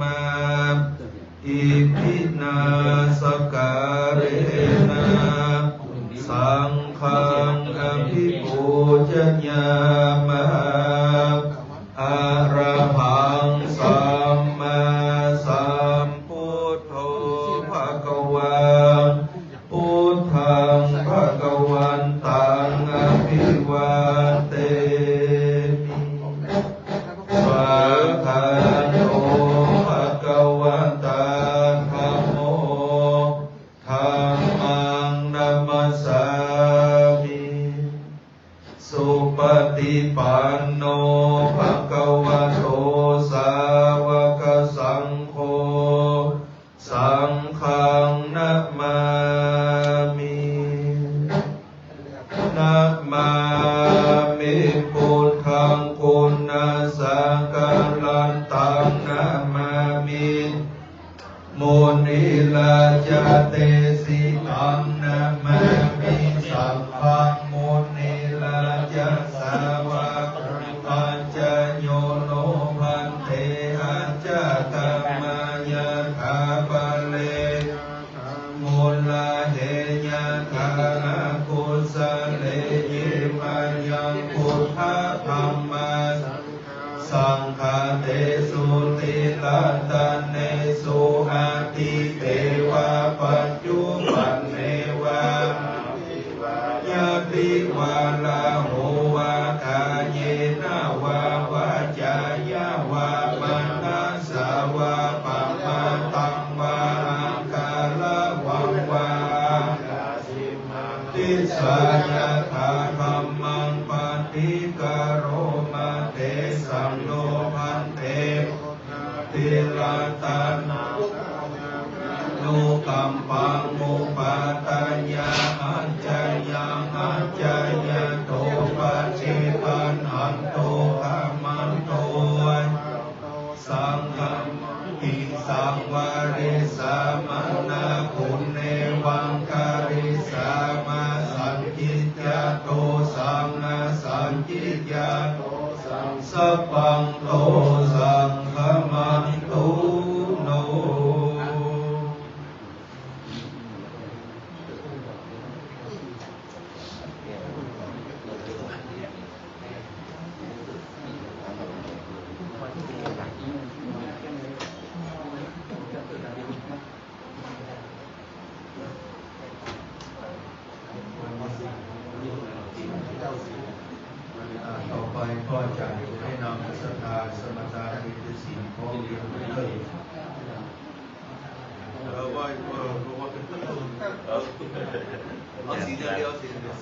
มาอิทินาสการเณสังฆังอภิปูชญามะอะระหังสัมมาสัมพุทโธภควาพุทธังภควันตังอภิวาเทสวากขาโตภควตาธัมโมธัมมังนัมมัสสามิสุปฏิปันโนภควโตสาวกสังโฆสังฆังนะมามินะมามิพุทธังคุณัสสะกัลลันตังนะมามิมุนิลาจเตสิตังนะมามิสัพพังมุนิลาจัสสาวะปัญจโยโนภันเตอัจจกัมมายะถาปะเลมุลาเหยะถากุสเลยิมายังพุทธธัมมัสสังฆาเตสุติลัตตะเนสุอาทิเตวะปัจจุบันเนวะยะติวาลาโหวะทาเยนะวะวะจายะวะมัณฑสสาวะปะมะตังวะอังคาละวังวะติสายะถาธัมมังปฏิกะโรมะเตสัมโนภันเตติลาตานานุกัมปังมุปาตัญญาอัจจยังอัจจยโตปัจฉิปันหันโตธัมมันโตสังฆัมหิสังวาริสามนาคุณเนวังคาริสามาสันจิตยาโตสังนาสันจิตยาโตสัพพังโตสังฆมันตุโนต่อไปก็จะให้นำศรัทธาสมถะอิทธิศีลของเรียนเลยว่าเป็นต้นเอาสีเดียวสีเดียว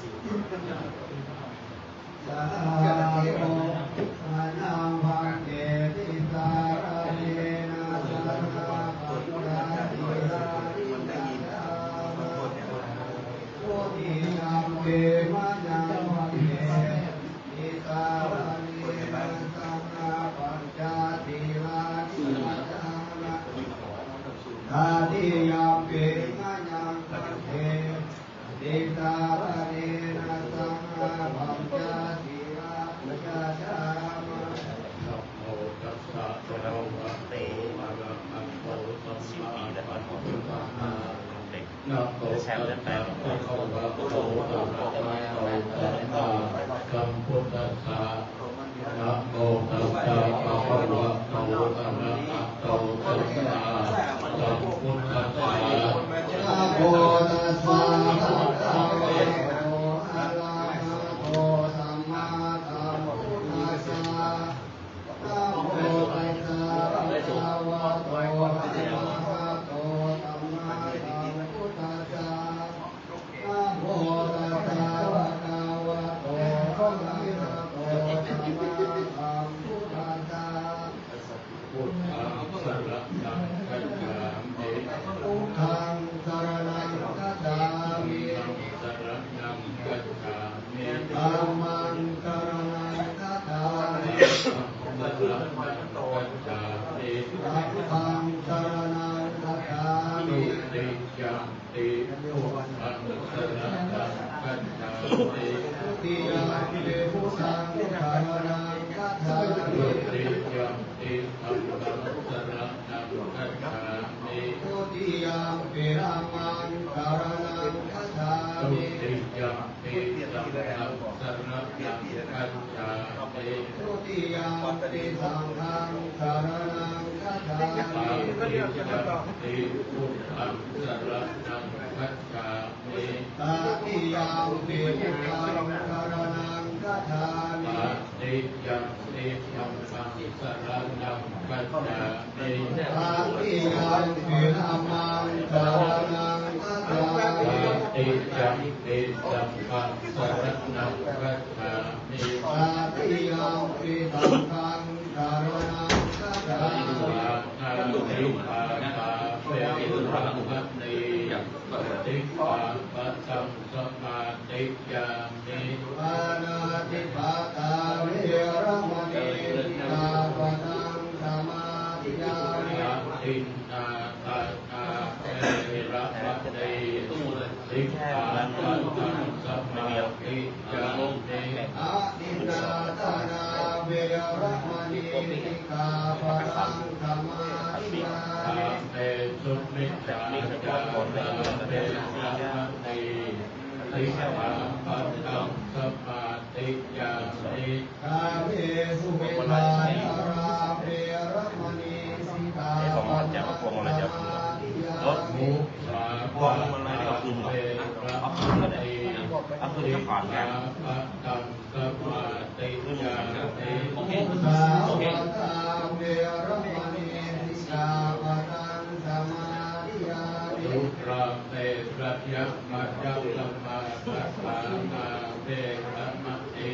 สาโมอานังภังเกติสาระเนนะสังฆาปัญญาติราริยาโอทิยัมเปมะยังภังเกติสาระเนนะสังฆาปัญญาติราริยาอาทิยัมเปมะยังภังเกติสาระเนนะสังฆาปัญญาติราริยานะโมตัสสะภะคะวะโตอะระหะโตสัมมาสัมพุทธัสสะนะโมตัสสะภะคะวะโตอะระหะโตสัมมาสัมพุทธัสสะนะโมตัสสะภะคะวะโตอะระหะโตสัมมาสัมพุทธัสสะนะโมตัสสะภะคะวะโตอะระหะโตสัมมาสัมพุทธัสสะนะโมตัสสะภะคะวะโตอะระหะโตสัมมาสัมพุทธัสสะนะโมตัสสะภะคะวะโตอะระหะโตสัมมาสัมพุทธัสสะพุทธังสรณังคัจฉามิพุทธังสรณังคัจฉามิสรณังคัจฉามิธัมมังสรณังคัจฉามิสรณังคัจฉามิสังฆังสรณังคัจฉามิติยัมปิพุทธังสรณังคัจฉามิติยัมปิพุทธังสรณังคัจฉามิติยัมปิธัม ติสังฆังสารนังคัจฉามิตติพุทธังสารนังคัจฉามิตติยังปิพุทธังสารนังคัจฉามิตติยังปิธัมมังสารนังคัจฉามิตติยังปิธัมมังสารนังคัจฉามิตติยังปิสังฆังสารนังคัจฉามิตติยังปิสังฆังสารนังคัจฉามิติปาตาเวรังคัตติติปาปัสสัมสมาติยามิปานาติปาตาเวรังมณีติปาปัสสัมสมาติยามิตินาตานาเวรังคัตติติปาปัสสัมสมาติยามิอาตินาตานาเวรังมณีติปาปัสสัมสมาติยามิเตสุมิจฉาจาราเตสัมติติปาปัสสัมสมาติยามิกาเวสุมิจฉาจาราเวรังมณีสิกาปัสสัมสมาติยามิพวงอะไรก็คือเวรังมณีติปาปัสสัมสมาติยามิโอเคโอเคเวรังมณีสิกาปัสสัมสมาติยามิทุระเตระยะมัจจะสัมมาสัพพะนาเวรังมณี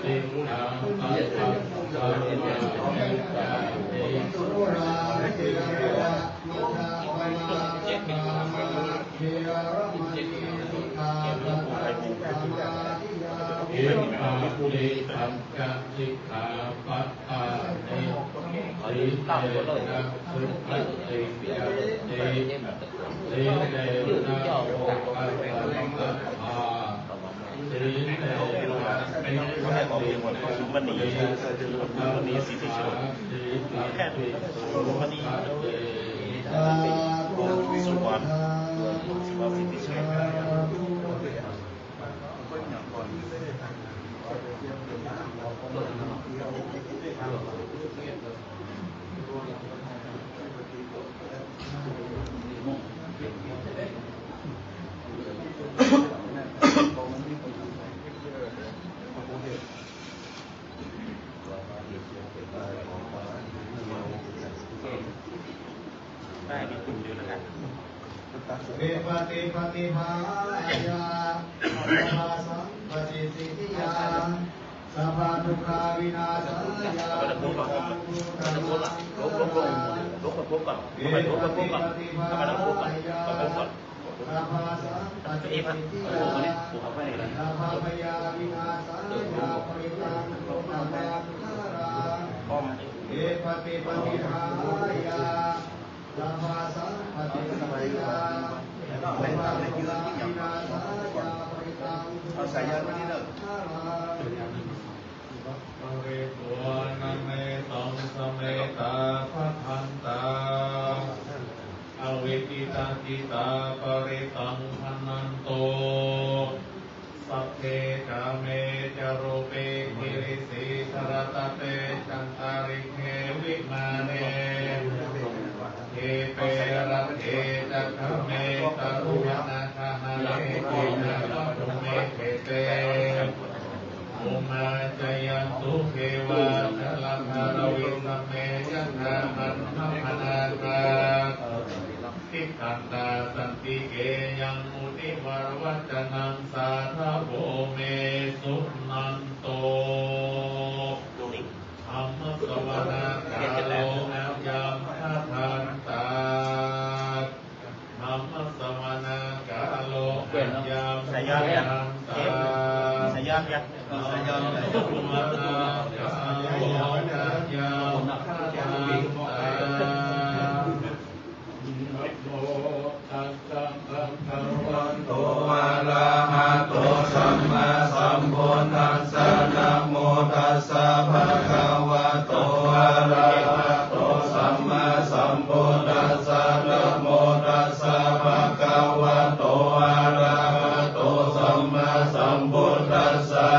สิกาปัสสัมสมาติยามิสุราเมระมัจจะปมาสัพพะเวรังมณีสิกาปัสสัมสมาธิยามิอิมานิปัญจสิกขาปัฏฐานิสีเลนะสุขติยาติสีเลนะโอปัสสัมปทาสีเลนะเป็นพระติสุมณีสุมณีสิทธิชนแค่สุมณีสุวรรณสุวรรณสิทธิชนได้มีคุณเยอะแล้วกันเอปติปฏิภาลายาสัพพะสัมปติสิทธิยาสัพพะทุกขาวินาศยาสัพพะทุกขาวินาศยาลุกกับพุกก่อนลุกกับพุกก่อนสัพพะทุกขาสัพพะสัมปติสิทธิยาสัพพะพยาวินาศยาปริตังโลกนาทุกขาราเอปติปฏิภาลายาสัพพะสัมปติสิทธิยาสัพพะทุกขาวินาศยาปริตังเอาสายยานมานี่เด้อเวตุนะเมตังสเมตาภัทันตาอเวกิตังติตาปริตังพนันโตสัพเพกาเมจโรเปกิริสิสรตเตจันตาริเควิมาเนเทเประเทจักขเมตรุวนาคานาเลเกนะตุเมเทเตอุมาจยันตุเทวาทลังหารวิสัมเมยันนามันธรรมนาคาทิฏฐันตาสันติเกยังมุนิวรวัจนังสาธาโภเมสุนันโตธรรมสวนาคาโลอายังทัทันตาธรรมสวนาคาโลอายังทัทันตาสยามยักษ์สยามยักษ์มานาคาโลอายังทัทันตาตัสสะภะคะวะโตอะระหะโตสัมมาสัมพุทธัสสะนะโมตัสสะภะคะวะโตอะระหะโตสัมมาสัมพุทธัสสะนะโมตัสสะภะคะวะโตอะระหะโตสัมมาสัมพุทธัสสะ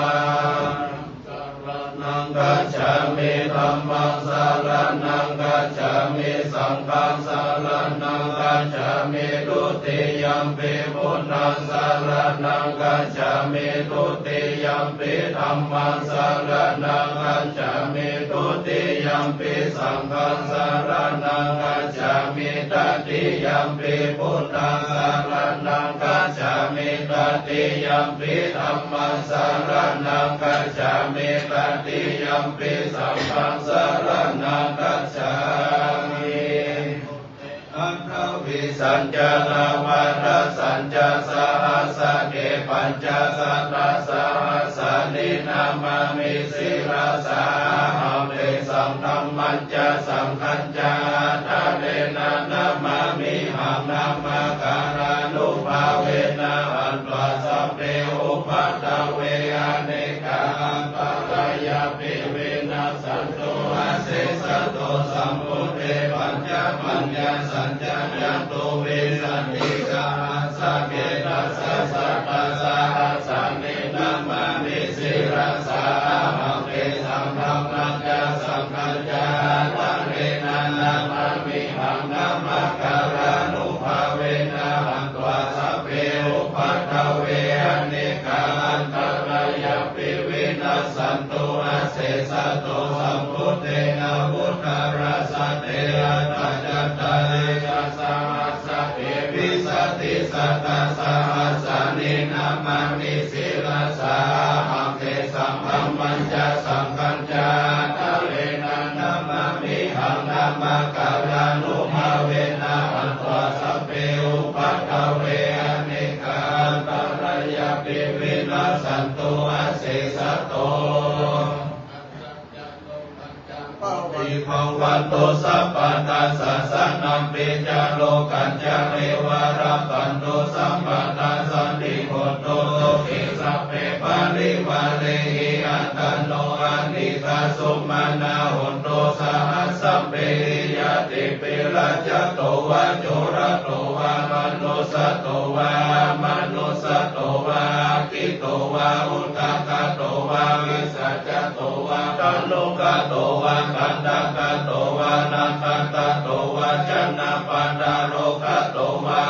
สรณังกัจฉามิธ ธัมมังสรณังกัจฉามิสังฆังสรณังกัจฉามิทุติยัมปิพุทธังสรณังกัจฉามิทุติยัมปิธัมมังสรณังกัจฉามิทุติยัมปิสังฆังสรณังกัจฉามิตติยัมปิพุทธังสรณังกัจฉามิตติยัมปิธัมมังสรณังกัจฉามิตติยัมปิสังฆังสรณังกัจฉามิอัตถวิสัญจนวัฏสัญจสหัสสะเกปัญจสัตตสหัสสะนินามามิสิรสาหัมเตสัมธัมมัญจสังฆัญจาทะเรนะนามามิหังนามาการานุภาเวนะอันตัสสะเปอุปัฏฐเวอเนกาอันตรายาปิเวนะสันโตอาเสสะโตสัมพุทเทปัญจปัญญาสัญจยันโตเวสันติกาสัพเพตัสสะสัตตะสหัสสะเนนามามิสิรสาหังเตสัมธัมมัญจสังฆัญจาทะเรนะนามามิหังนามาการานุภาเวนะหันตัสสะเปอุปัฏฐเวอเนกาอันตรายาปิวินัสสันตุอาเสสะโตสัมพุทเทนะพุทธรัสสะเตอะตัจจตาเรกัสสะหัสสะเอวิสติสัตตะสหัสสะเนนามามิสิรสาหังเตสัมธัมมัญจสังฆัญจาทะเรนะนามามิหังนามาการานุภาเวนะอันตัสสะเปอุปัฏฐเวอเนกาอันตรายาปิวินัสสันตุอาเสสะโตอิภวันโตสัพพะทัสสะสันนัมปิจาโลกัญจาเรวะรักขันโตสัมปทัสสันติโหโตโตขิสัพเพปาริวะเรหิอัตโนอานิกาสุมานาโหโตสหัสสัมเปริยติปิราชโตวะโจรโตวะมนุสโตวะมนุสโตวะกิโตวะอุตตกโตวะวิสัจจโตวะตันโลกโตวะกันตกโตวะนันตโตวะจันนปันดาโรกโตวะ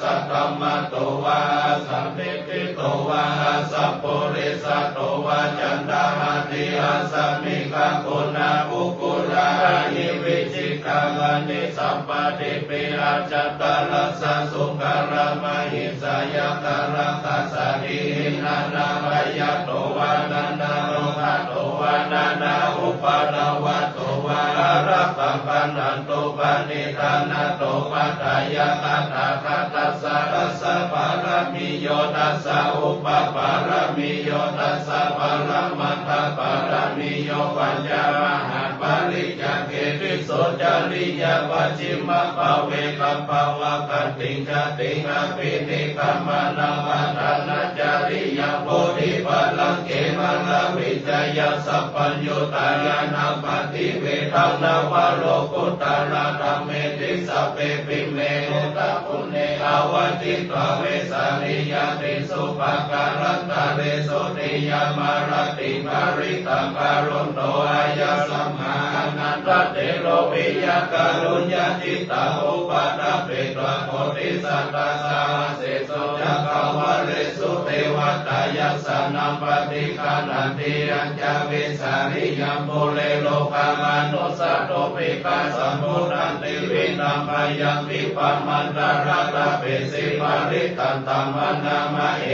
สัตตมโตวะสัมมิติโตวะสัพโพริสโตวะจันดาหติอาสัมมิกาคุณาภุกุราหิวิจิกังอนิสัมปติปิอาจัตตลัสสะสุการมหิสายาการังคัสสะดินานาปยโตวะนานาโรหะโตวะนานาอุปาณวะโตวะรักขังปันนันโตปานิธานาโตปัตตายาคัตถาคัตตัสสะรัสสะปารมิโยตัสสะอุปปารมิโยตัสสะปรมัตถปารมิโยปัญญามหาปริจเกติโสจาริยวัจฉิมภเวกัปปวะกัตติจติงอภินิกัมมนังอัตตนาจาริยโพธิปัลลังเกมัลลวิจยสัพพัญโยตายานาปฏิเวทังนาวโลกุตตระธัมเมติสัพเพปิเมอุตตะปุเนอาวจิตวเวสาริยติสุภการันตะเรโสติยามารติปาริตังการุณโตอายาสัมมานันตเตโลวิยาการุญญาจิตตาอุปาทเปตวะโพธิสัตตาสาเสโสจักขวะเรสุเทวตายาสนัมปฏิฆานันติอัญจเวสาริยัมโมเลโลกามานุสัตโตปิกาสัมพุทธันติวินัมปยังวิปัมมันตระตะเปสิปาริตันตัมมนามะเอ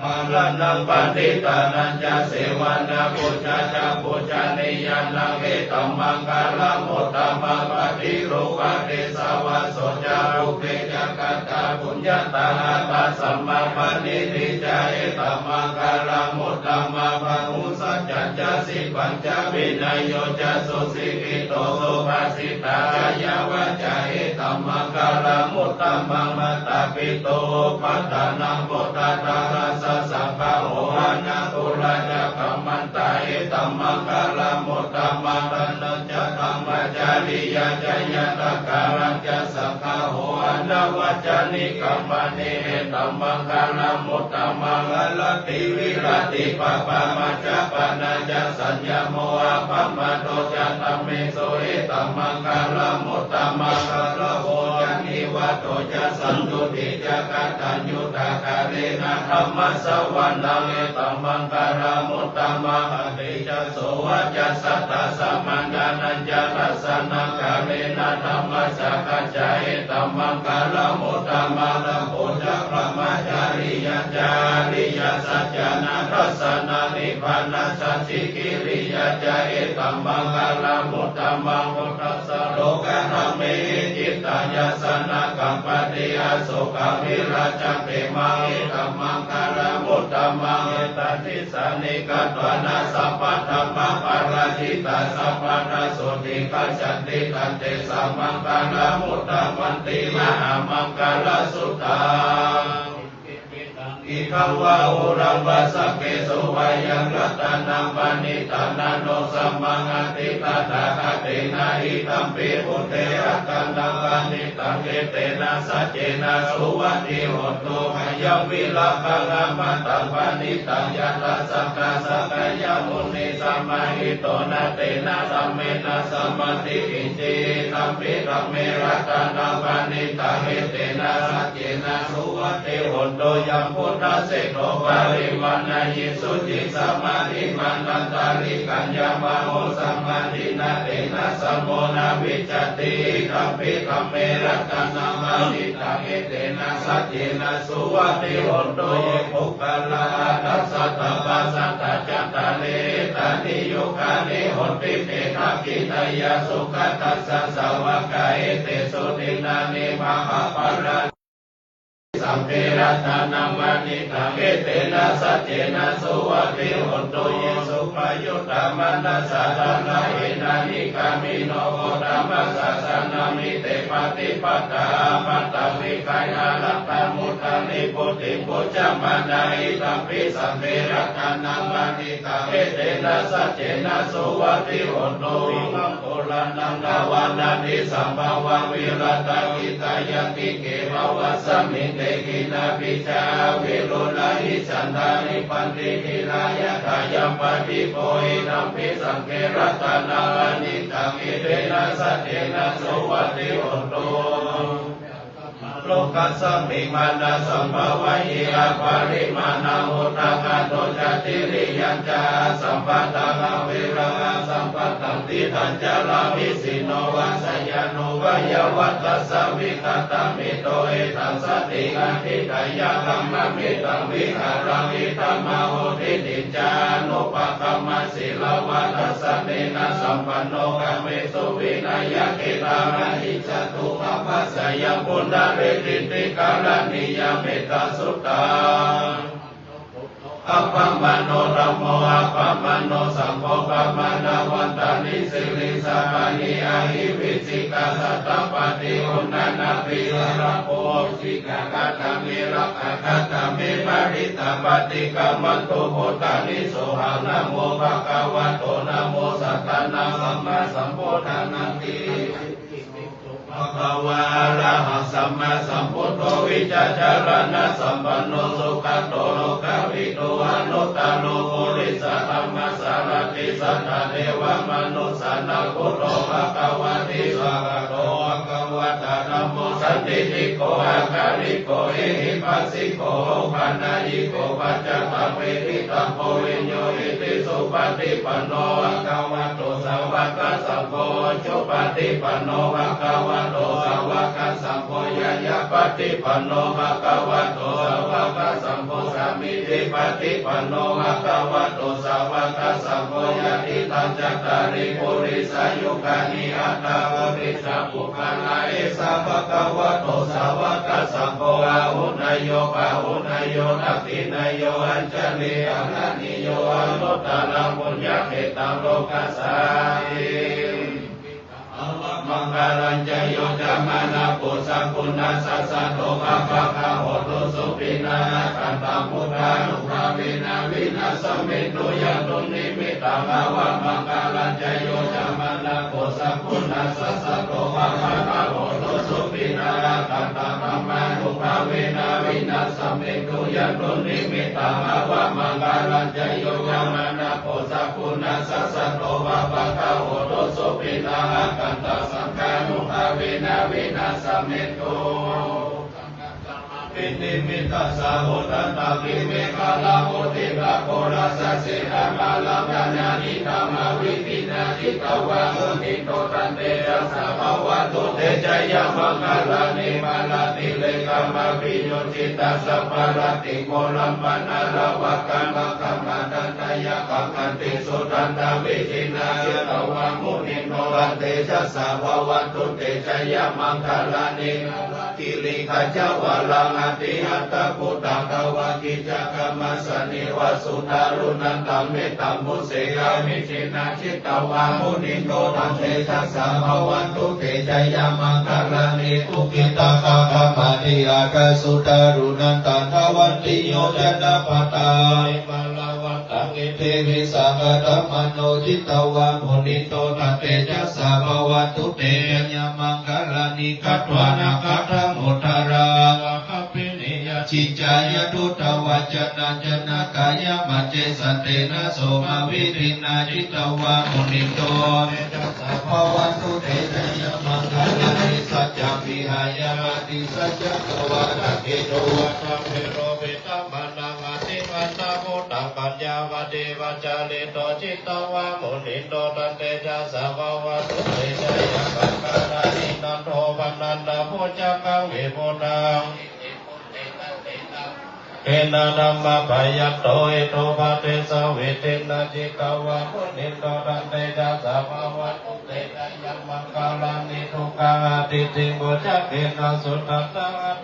ปาลนังปฏิตานัญจเสวนาปุจจาจาปุจจานิยานังเอตัมมังกาลมุตตมังปฏิโรวะเดสาวะโสจารุเปจักตาปุญญาตาตาสัมมาปณิทิจาเอตัมมังกาลมุตตมังปะหุสัจจาสิปัญจวินัยโยจะสุสิกิโตสุภาสิตายาวะจาเอตัมมังกาลมุตตมังมัตตปิโตปัตตานังโพธาตาสัสสะภะโหอานาตุราชกัมมันตาเอตัมมังกาลมุตตมังตันนัจจตัมมจาริยาจยตการัญจสัพพะโหอานา วัจจานิกัมปะเนตัมมังคาลมุตตมังอลติวิรติปะปะมัจจปะนาจสัญญโมอะปัมมาโตจัตตเมโสเอตัมมังคาลมุตตมังคาลโภจนิวัตโตจะสันตุติจะกัตตัญญูตากาเรนะธัมมัสสวรรณังเอตัมมังคาลมุตตมังอติจะโสวัจจะสัตตะสัมมันดานัญจรัสสนังกาเรนะธัมมัสสะกัจจาเอตัมมังคาลมุตตมังละโพจะพระมัจจาริยจาริยสัจจานาทัสสนานิพพานัสสสิกิริยจาเอตัมมังคาลมุตตมังพุทธัสสะโลกะธรรมเมจิตตายสนะกัมปติอาโสกามิราชเปมังเอตัมมังคาลมุตตมังเอตัสสิสานิกัตวนาสัพพะธัมมะปาราจิตาสัพพะนาโสติกัจจติตันเตสัมมังคาลมุตตมันติมหามังคาลสุตตังอิทังวะโอรังวัสสะเกสุวายังรัตนังปานิตานันโนสัมมังอติตาตาคตินาหิตัมปิพุทเทอะกันตังปานิตังเกเตนะสัจเจนะสุวัตติโหตุมยังวิลาภังอมัตตังปานิตังยัตตสักกะสักกะยมุนิสัมมาหิโตนะเตนะสัมเมนะสัมมติกินจิตัมปิตัมเมรัตนังปานิตังเกเตนะสัจเจนะสุวัตติโหตุยังพุทธเสกโตปาริวันนายิสุจิสัมมาทิมันตันตาริกัญญามโหสัมมาทินาเตนะสัมโมนาวิจติคัมปิคัมเมรัตนังมานิตังเอเตนะสัจเจนะสุวัตติโหตุเยภุคลาทัสสะตปะสัตตะจัตตาเลตานิโยคานิโหติเตนะกิตายาสุขตัสสะสาวกาเอเตสุตินานิมหาปาราสัมเพรัตนังวานิตังเอเตนะสัจเจนะสุวัตติโหตุเยสุปยุตตามันัสสะตัณหาเอนานิกามิโนโคตมัสสะสนามิเตปฏิปัตตาปัตตวิกายาลัตตมุตตานิปุติปุจจามานาอิตัมปิสัมเพรัตนังวานิตังเอเตนะสัจเจนะสุวัตติโหตุมังโคลานังกาวานานิสัมภาวะวิรัตกิตายติเกวะวัสสมิเตกินาปิจาวิโรลาหิสันทานิปันติทิลายะทายัมปติโพหินัมปิสังเกรัตนานิตังเอเตนะสัจเจนะสุวัตติโหตุโลกัสสมิมานาสัมภวะหิอาภาริมานาโหตังอัตโตจติริยัญจาสัมปัตตังเวรังสัมปัตตังติทัญจารามิสิโนวัสยานุวายวัตสัสสวิคตามิโตเอตัสสติอาทิตายะกัมมะมิตังวิหารังอิตัมมะโหติติจานุปะกัมมะศิลวัตสัเนนะสัมปันโนกัมเมสุวินัยเกตามะหิจตุภัพพสยามปุณณเรติติกาลนิยเมตตาสุตตาอัปปมโนรัมโมอัปปมโนสัมโพกัมมนาวันตานิสิริสัพพานิอาหิวิจิกาสัตตปฏิอุณานาปิระโพสิกาคัตมิรักคัตมิปริตาปฏิกัมมันตุโหตานิโสหานะโมภะคะวะโตนะโมสัตตานังสัมมาสัมพุทธานังติภะคะวะอะระหังสัมมาสัมพุทโธวิจจารณะสัมปันโนสุขโตโลกวิโตอนุตตโรปุริสธัมมัสสารติสัทธาเทวมนุสสานังพุทโธภะคะวะติสวากขาโตภะคะวะตานะโมสันติติโกอาคาริโกเอหิปัสสิโกปานายิโกปัจจตังเวทิตังโพวิญโยอิติสุปฏิปันโนภะคะวะโตสาวกสังโฆจุปฏิปันโนภะคะวะโตสาวกสังโฆยายะปฏิปันโนภะคะวะโตสาวกสังโฆสามิติปฏิปันโนภะคะวะโตสาวกสังโฆยะติตังจัตตาริปุริสายุคานิอัตตาปุริสาปุคลาเอสะภะคะวะโตสาวกสังโฆอาหุนายโยปะหุนายโยทักขินายโยอัญชลีอรณิโยอนุตตรังปุญญเขตังโลกัสสาหิมังคารัญจโยจามานาปุสังคุณัสสะสะโตภะคะคะโหตุสุปินาคันตังพุทธานุภาเวนะวินาสมิตุยันตุนิมิตังภวะมังคารัญจโยจามานาปุสังคุณัสสะสะโตภะคะคะโหตุสุปินาคันตัง เวนะวินาสเมตุยันตุนิมิตังอวะมังคลัญจโยยามานะโพสัพพุนัสสะสัตโตวะปะคะโหโตโสปินากันตสังฆานุภาเวนะวินาสเมตุปิติมิตาสาโหตันตาปิเมฆาลาโหติกะโคราสสิธามาลังญาณานิธรรมวิตินาจิตวะมุนิโตตันเตจัสสะภวะตุเตจยมังคลานิมาลาติเลกามะปิโยจิตาสัพพะรติโกลัมปนาระวะกัมมะคัมมาตันตยะกัมติสุตันตวิตินาจิตวะมุนิโตตันเตจัสสะภวะตุเตจยมังคลานิกิริขจวะลังอติหัตถะพุทธะวะกิจกัมมสนิวสุทารุนันตัมเมตัมมุเสยามิจินาจิตวะมุนิโตตันเตจัสสะภวะตุเตจยมังคลานิทุกิตกะกัมมติอากสุทารุนันตัทวันติโยจนะปตามาลาวัตังอิเทวิสังฆัมมโนจิตวะมุนิโตตันเตจัสสะภวะตุเตจยมังคลานิกัตวานาคัตถะมุทาราชิจายตุตวัจนะจนะกายมัจเจสันเตนะโสมาวิรินาจิตวะมุนิโตภวันตุเตชะยมังคลานิสัจจวิหายาติสัจจตวะนะเกโตวะสัพเพโรเปตัมมานังอติมันตาโพตังปัญญาวะเดวะจาริโตจิตวะมุนิโตตันเตจัสสะภวะตุเตชะยมังคลานินันโทปันนันตาโพจักขังวิโมนังเอนะธัมมะปะยัตโตเอโตภะเตสะเวเทนะจิตวะมุนิโตตันเตจัสสะภวะตุเตชะยมังคลานิทุกขังอติติโกจักเขนะสุตตัง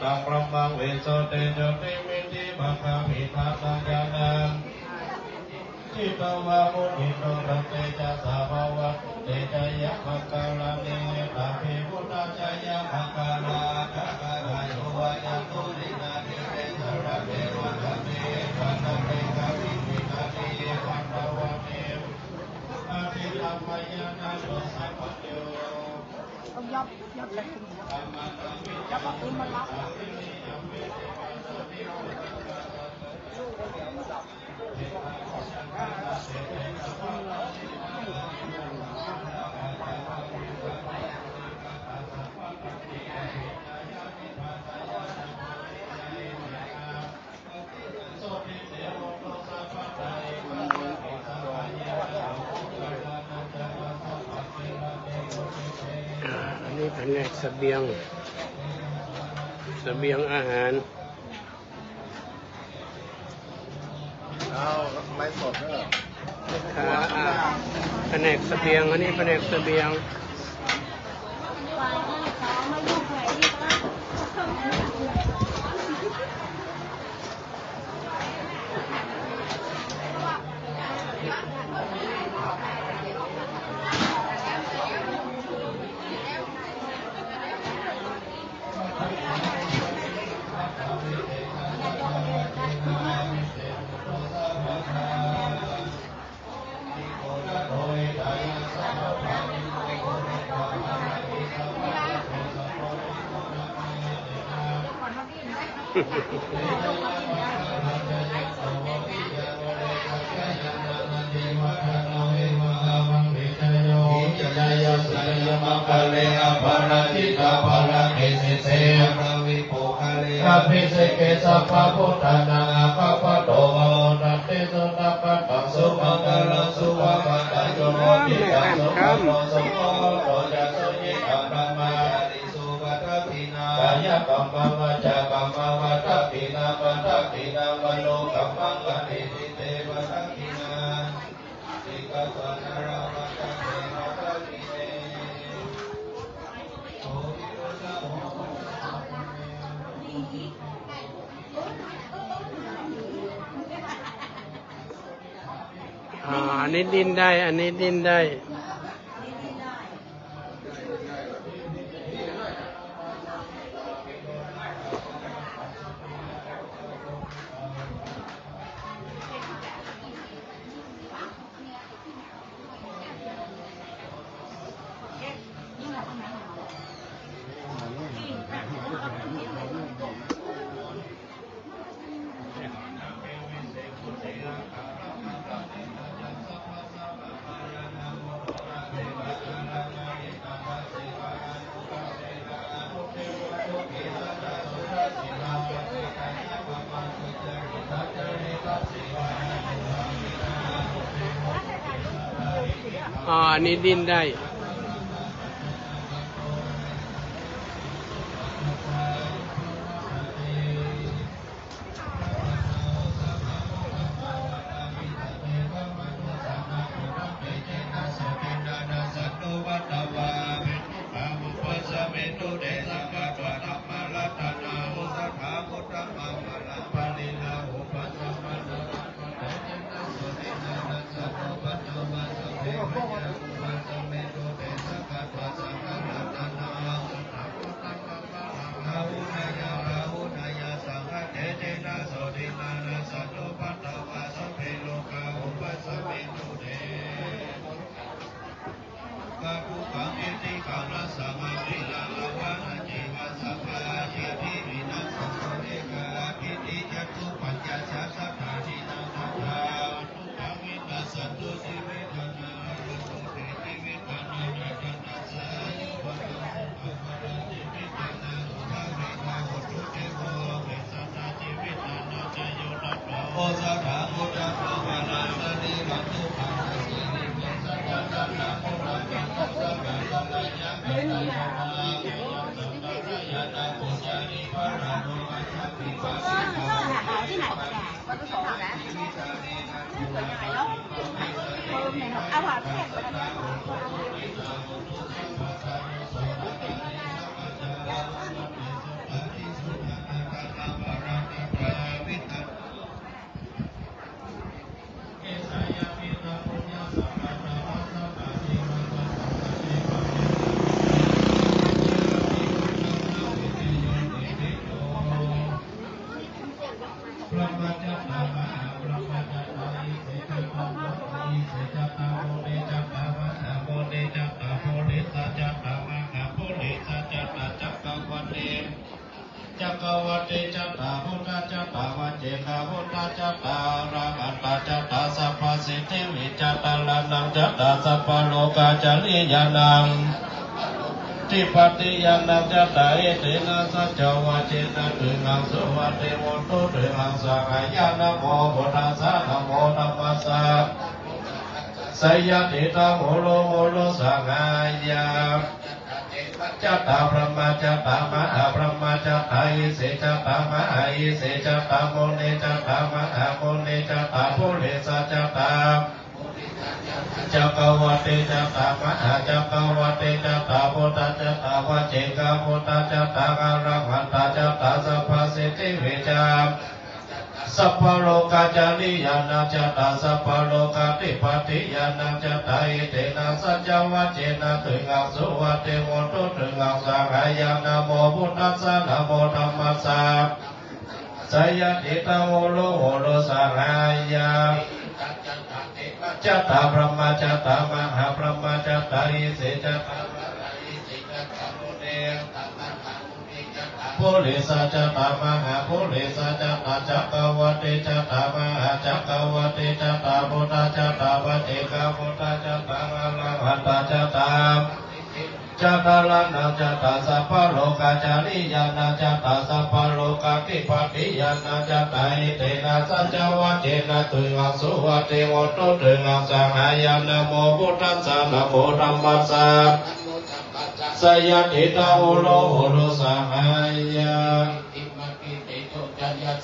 ตังพระมังเวโสเตโชติมิติภะคะมิทานังญาณังจิตวะมุนิโตตันเตจัสสะภวะตุเตชะยมังคลานิตาภิพุทธะชยมังคลาจักขะโยวะยันตุรินานิเตสะระเทวะคะเตวันตะเตกะวิมินานิวันตะวะเนอาทิตัมมยานาโสสัพพะโยông dốc lên dốc ở bên bên lócอันนี้แผนกเสบียงอาหารเอาไลฟ์สดเนอะแผนกเสบียงอันนี้แผนกเสบียงภิเสเกสัพพะพุทธานังอะภะภะโตโมนัตเตสุตัพพะตังสุมังคลังสุวะปัตตะโยติตังสุมังโลสุโมโตจัสสุยิตังธัมมาริสุวัตถินากายกัมมะวะจากัมมะวัตถินาปัตถินามโลกัมมังกติติเตวัตถินาสิกขะนารวัตเตวัตถิเตโอวิโรจโมอันนี้ดิ้นได้อันนี้ดิ้นได้ อันนี้ดิ้นได้จักรวติจัตตาพุทธจัตตาวัจเจกพุทธจัตตารามันตาจัตตาสัพพสิทธิวิจัตตาลานังจัตตาสัพพโลกาจาริยานังทิปติยานังจัตตาเอเตนะสัจจวัจเจนะตึงังสุวัตเตโมตุตึงังสังฆายานะโมพุทธัสสะนะโมธัมมัสสะสยติตังโหโลโหโลสังฆายาจัตตาพระมาจัตตามหาพระมาจัตตาอิเสจัตตามหาอิเสจัตตาโมเนจัตตามหาโมเนจัตตาโพลิสัจจัตตาจักรวัติจัตตามหาจักรวัติจัตตาพุทธจัตตาวัจเจกพุทธจัตตาอารังหันตาจัตตาสัพพสิทธิวิจามสัพพโลกาจาริยานังจัตตาสัพพโลกาติปติยานังจัตตาอิเตนะสัจจวัจเจนะตึงังสุวัตเตโมตุตึงังสังฆายานะโมพุทธัสสะนะโมธัมมัสสะสยติตังโหโลโหโลสังฆายาจัตตาพระมาจัตตามหาพระมาจัตตาอิเสจัตตามหาอิเสจัตตาโมเนโพลิสัจจัตตามหาโพลิสัจจัตตาจักรวัติจัตตามหาจักรวัติจัตตาพุทธจัตตาวัจเจกพุทธจัตตาอารังหันตาจัตตาจัตตาลันนังจัตตาสัพพโลกาจาริยานังจัตตาสัพพโลกาติปติยานังจัตตาอิเตนะสัจจวัจเจนะตึงังสุวัตเตโมตุตึงังสังฆายานะโมพุทธัสสะนะโมธัมมัสสะสยติตาโหโลโหโลสังฆายา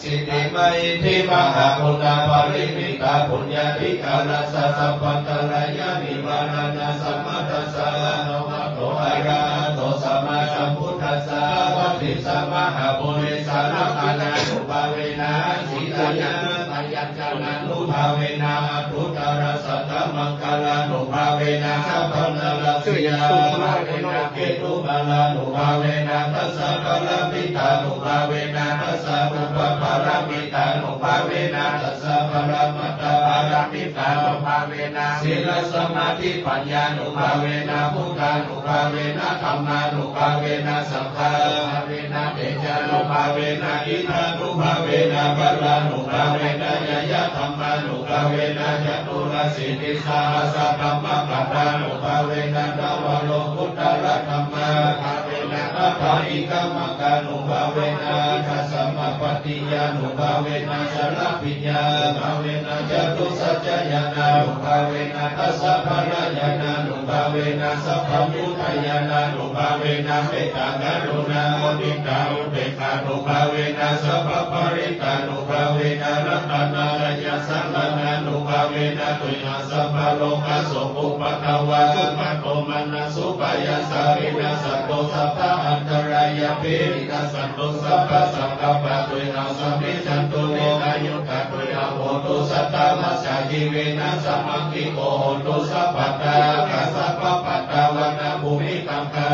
สิทธิมัยทิมหาปุณณปริมิตาปุญญาธิกาลสัสสะปัตตรายานิวานาสัมมาทัสสะโนวัตโตอะระหะโตสัมมาสัมพุทธัสสะวัตติสัมมาหาปุริสานามานานุภาเวนะสีตายาปัญญจานานุภาเวนะทุตระสัตตมังคลานุภาเวนะสัพพนลัสยาภาเวนะเกตุมาลานุภาเวนะทัสสะกลปิตานุภาเวนะทัสสะอุปปารามิตานุภาเวนะทัสสะปรมัตถปารามิตานุภาเวนะศีลสมาธิปัญญานุภาเวนะพุทธานุภาเวนะธรรมานุภาเวนะสังฆานุภาเวนะเตจานุภาเวนะอิทานุภาเวนะบัลลานุภาเวนะยะยะธรรมานุภาเวนะจตุรสิทธิสาสะธรรมกัตตานุภาเวนะนวโลกุตตรธรรมะภาเวนะอัฏฐ าอิกามกานุภาเวนะทัสสมปฏิญานุภาเวนะสารพิญญาภาเวนะจตุสัจจญาณานุภาเวนะทัสสะภะระญาณานุภาเวนะสัพพพุทธญาณานุภาเวนะเมตตากรุณามุทิตาอุเบกขานุภาเวนะสัพพปริตานุภาเวนะรัตนาราชสังฆนานุภาเวนะตุยาสัพพโลกาสุปุปตวาสุปโตมานะสุปายาสารินาสัตโตสัพพะอันตรายาภิรินาสัตโตสัพพะสังฆปะตุยาสัมมิจันตุเนกายุกะตุยาโหตุสัตตามัสสะจิเวนะสัมมังคิโกโหตุสัพพะตาคัสสะปะปะตาวนาภูมิกังคา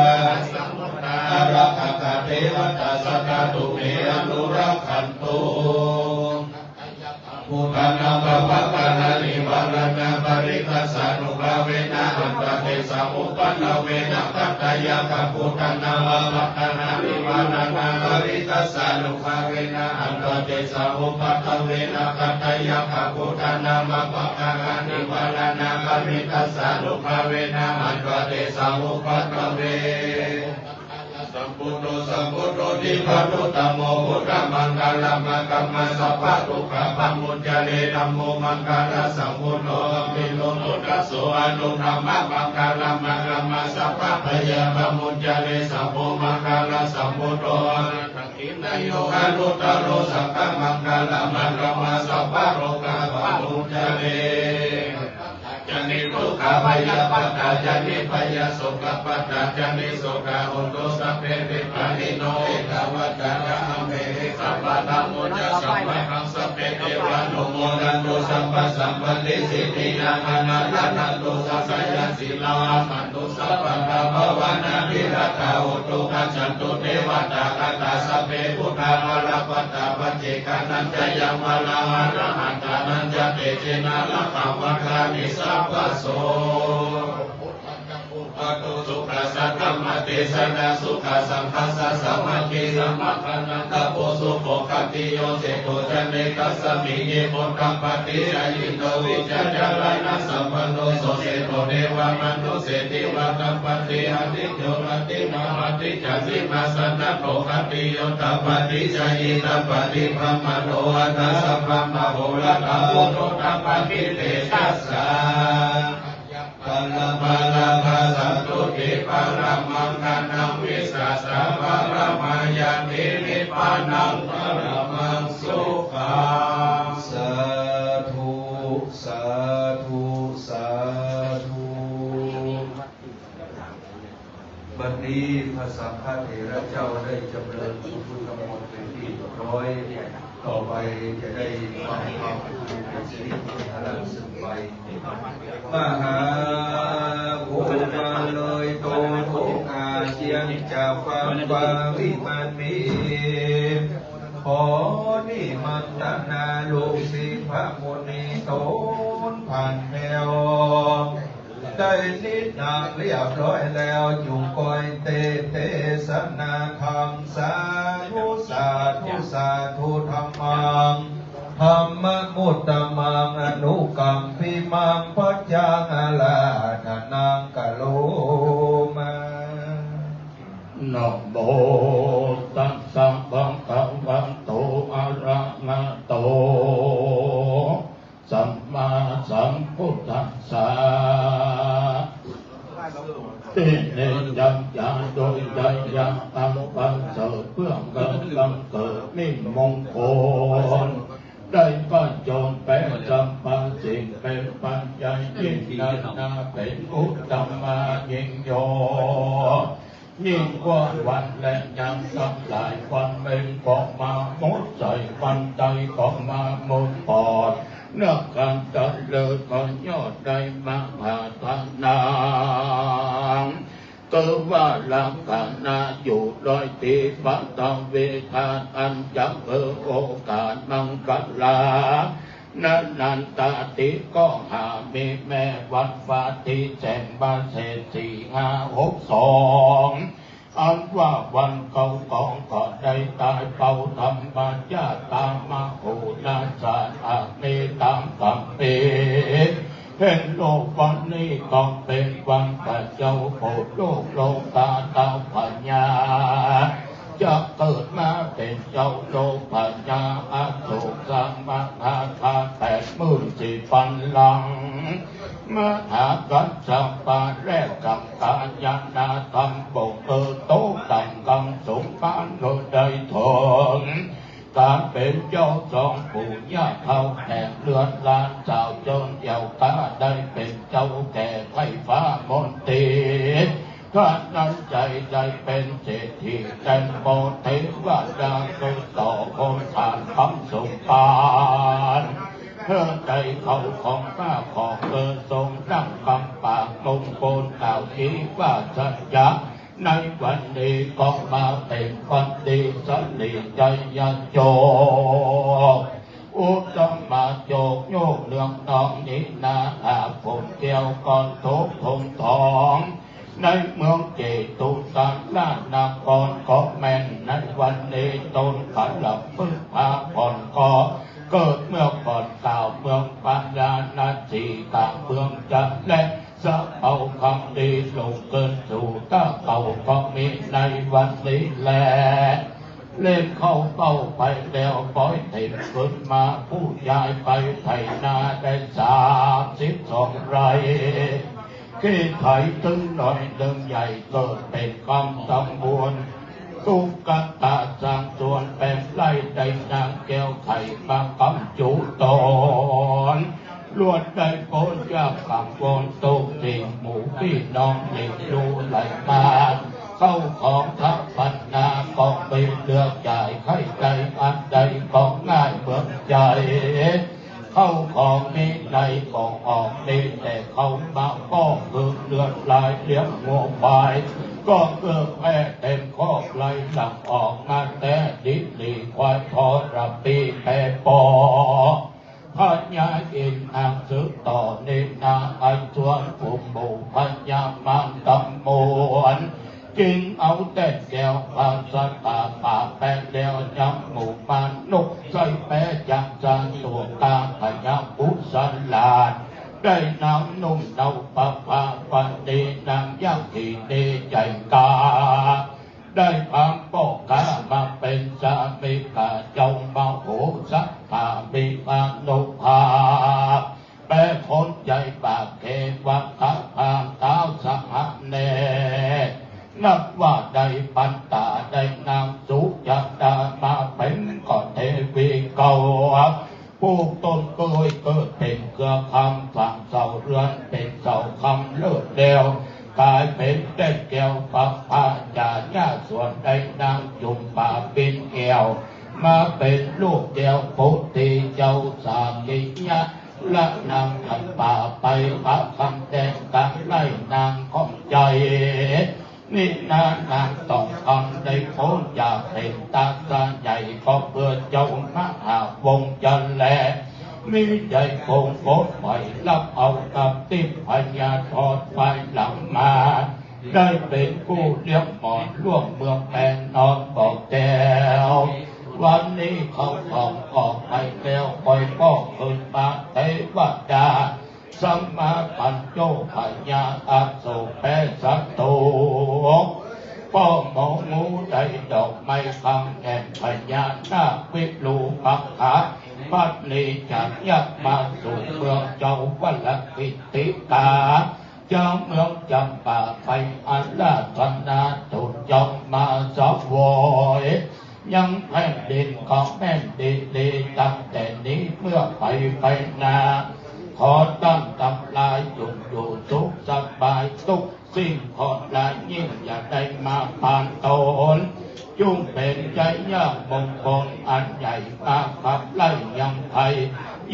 สัมมุตตารักขะเทวตาสัตตตุเมอนุรักขันตุพุทธนาภวะกาณนิวรณาปริคัสสานุภาเวนะอันตเตสะอุปัฏฐเวนะกัตตายะกะพุทธนาภวะกาณนิวรณาปริคัสสานุภาเวนะอันตเตสะอุปัฏฐเวนะกัตตายะกะพุทธนาภวะกาณนิวรณาปริคัสสานุภาเวนะอันตเตสะอุปัฏฐเวสัมพุทโธทิพพุตตโมพุทธมังคลามะกัมมะสัพพะทุกขะปัมมุจเจเรธัมโมมังคลาสัมพุทโธมิโลนุตัสโสอนุธัมมะมังคลามะกัมมะสัพพะพยาปัมมุจเจเรสัพโพมังคลาสัมพุทโธทักขินโยอนุตตโรสัพพะมังคลามะกัมมะสัพพะโรกะปัมมุจเจเรจันนิทุกขพยาปัตตาจันนิพยาสุขปัตตาจันนิโสกาโหตุสัพเพปิปานิโนเอกวัตตะระหัมเหสัพพะธัมโมจะสัพพะทังสัพเพเทวานุโมทันตุสัพพะสัมปติสิทธิยานานันตุสัพพะยันสิลามันตุสัพพะภวนาภิรัตถาอุตุกัจฉันตุเทวตาคัตตาสัพเพพุทธาอรปัตตาปัจเจกานันจะยังวะลาหะระหันตานันจะเตเจนะละภาวะคานิสัพพะโสปตุสุขสัตตมติสนาสุขสัมภัสสะสัมมัคคีสัมมัคคนันตโพสุโภคติโยเสโกจันเนกัสสมิเยโมตัมปติอายิโนวิจจารานะสัมปันโนโสเสโตเทวมนุเสติวะตัมปติอาทิโยรตินามาติจันติมาสันตโภคติโยตัมปติจายิตัมปติพรหมโนอัตสัพพมโหระตัมโพโตตัมปติเตชัสสะปัลปะลาภาสันตุติปัลมังคนังวิสัสสะปรมายันตินิพพานังปรมังสุขังสาธุสาธุสาธุบัดนี้พระสังฆเถระเจ้าได้จำเริญพระพุทธมนต์เป็นที่เรียบร้อยต่อไปจะได้ฟังธรรมเป็นสิริมงคลสืบไปมหาภูมาเลยโตทุกอาเจียงจากความบาวิมันมีขอนิมันตนาลูกศิษย์พระมุนีโตนผ่านแมวได้นิดนางเรียบร้อยแล้วจุงคอยเทศนาธรรมสาธุสาธุสาธุธรรมังธรรมมุตตมังอนุกัมปิมังปัจจังอลาทนังกะโลมานะโมตัสสะภะคะวะโตอะระหะโตสัมมาสัมพุทธัสสะติเนยังยาโดยใจยังตั้งปัญเสริฐเพื่อเกิดบังเกิดนิมงคลได้ปัญจงเป็นสัมปันสิ่งเป็นปัญญายิ่งนาเป็นอุตตมายิ่งโยยิ่งกว่าวันและยังสับหลายวันเป็นของมาหมดใจวันใจของมาหมดปอดนักการจัดเลิศก็ยอดได้มาหาทานางก็ว่าลักษณะอยู่ลอยตีปัตตเวทานอันจักโอกาสมังกลานันตาติก็หามีแม่วัดฟาติแจงบาเศษ4562อันว่าวันเขาของก็ได้ตายเป่าธรรมญาตามมาโหราชาอาเมตามกัมเป เห็นโลกวันนี้ต้องเป็นวันพระเจ้าโปรดโลกโลกาเต้าปัญญาจะเกิดมาเป็นเจ้าโลกปัญญาอาโศกสังมาคาคา84,000 ลังมหากัจจปาแรกกังกาญาณาธรรมบกโตตังกังสงปานโดยได้ทนการเป็นเจ้าสองปู่ย่าเขาแห่งเรือนลานสาวจนเยาวตาได้เป็นเจ้าแก่ไฟฟ้ามนตรีท่านนั้นใจได้เป็นเศรษฐีแต่โมเทวดาเคยต่อคนทานคำสมปานเพื่อใจเขาของข้าของทรงดังคำปากมงคลกล่าวชี้ว่าสัจจะในวันนี้ก็มาเป็นวันดีสันติใจยโยอุตมาโยกโยกเรื่องนองนี้นาอาฝนเกี่ยวก่อนทุกทงทองในเมืองเจตุสันล้านนครก็แม่นในวันนี้ตนขันหลับพึ่งพาผ่อนก็เกิดเมื่อก่อนกล่าวเมืองปัญญานาสีตาเมืองจันและสะเอาคำดีลงเกินสู่ตาเก่าก็มีในวันนี้แลเล่นเข้าเป้าไปแล้วปล่อยเต็มขึ้นมาผู้ยายไปไถนาได้32 ไร่ขี้ไถตึงหน่อยตึงใหญ่เกิดเป็นกำตำบวนตุกกตาสร้างส่วนแปลงไล่ได้นางแก้วไข่มากำจุตอนลวดได้โปนยากขังวอนตุกสิ่งหมูพี่น้องเด็กดูไหลมาเข้าของทัพปัญญาของไปเลือกใหญ่ไข่ใจอันใดของง่ายเมืองใจเข้าของนี้ในของออกนี้แต่เขามาก็คือเลือดลายเลี้ยงงัวควายก็เกือบแพ้เต็มคอกไหลหลังออกงานแต่ดิบดีควายทอรับปีแปรปอพญาอินทร์สืบต่อเนนาไอชวนผู้หมู่พญามังตำมวนจึงเอาแต่แก้วภาษาตาป่าแปะแล้วย้ำหมู่บ้านนกใส่แปะจังจันตัวตาพญาอุสลาดได้น้ำนุ่มเนาปะปะปันดีนางยักษ์ที่เดใจกาได้พามปอกกามาเป็นสามีกาเจ้ามาโหสักตามีมานุภาแปรคนใจปากเกวังตาพามเท้าสหเนนับว่าได้ปันตาได้นางสุจักดามาเป็นก่อนเทวีเก่าผู้ต้นเกิดเป็นเกลือคำฝั่งเสาเรือนเป็นเสาคำเลิศเดียวกลายเป็นได้แก้วปักผ้าจาญาส่วนได้นางจุ่มป่าปินแก้วมาเป็นลูกเดียวพุทธิเจ้าสากิยะละนางขันป่าไปพระคำแดงกันไล่นางข้องใจนี่นางต้องคำได้พ้นจากเป็นตาตาใหญ่ก็เพื่อเจ้ามหาวงจันแลมีใจคงโคตรไหวรับเอากับติพญาทอดไปหลังมาได้เป็นผู้เลี้ยงหมอนร่วมเมืองแปงนอนบอกแก้ววันนี้เขาต้องออกไปแล้วปล่อยพ่อขึ้นมาเทวดาสัมมาปัญโยพญาอาโศกแปสัตโตพ่อหมองูได้ดอกไม้คำแห่งพญานาควิลูปักขาพัดลีจากยักษ์มาสู่เมืองเจ้าวัลกิติกาเจ้าเมืองจำป่าไปอันราธนาตุนจงมาสวอยยังแผ่นดินของแผ่นดินดีตั้งแต่นี้เมื่อไปนาขอตั้งทำลายจุดอยู่ทุกสบายทุกสิ่งขอลายยิ่งอย่าได้มาผ่านตนจุงเป็นใจยากมงคลอันใหญ่มาขับไล่ยังไทย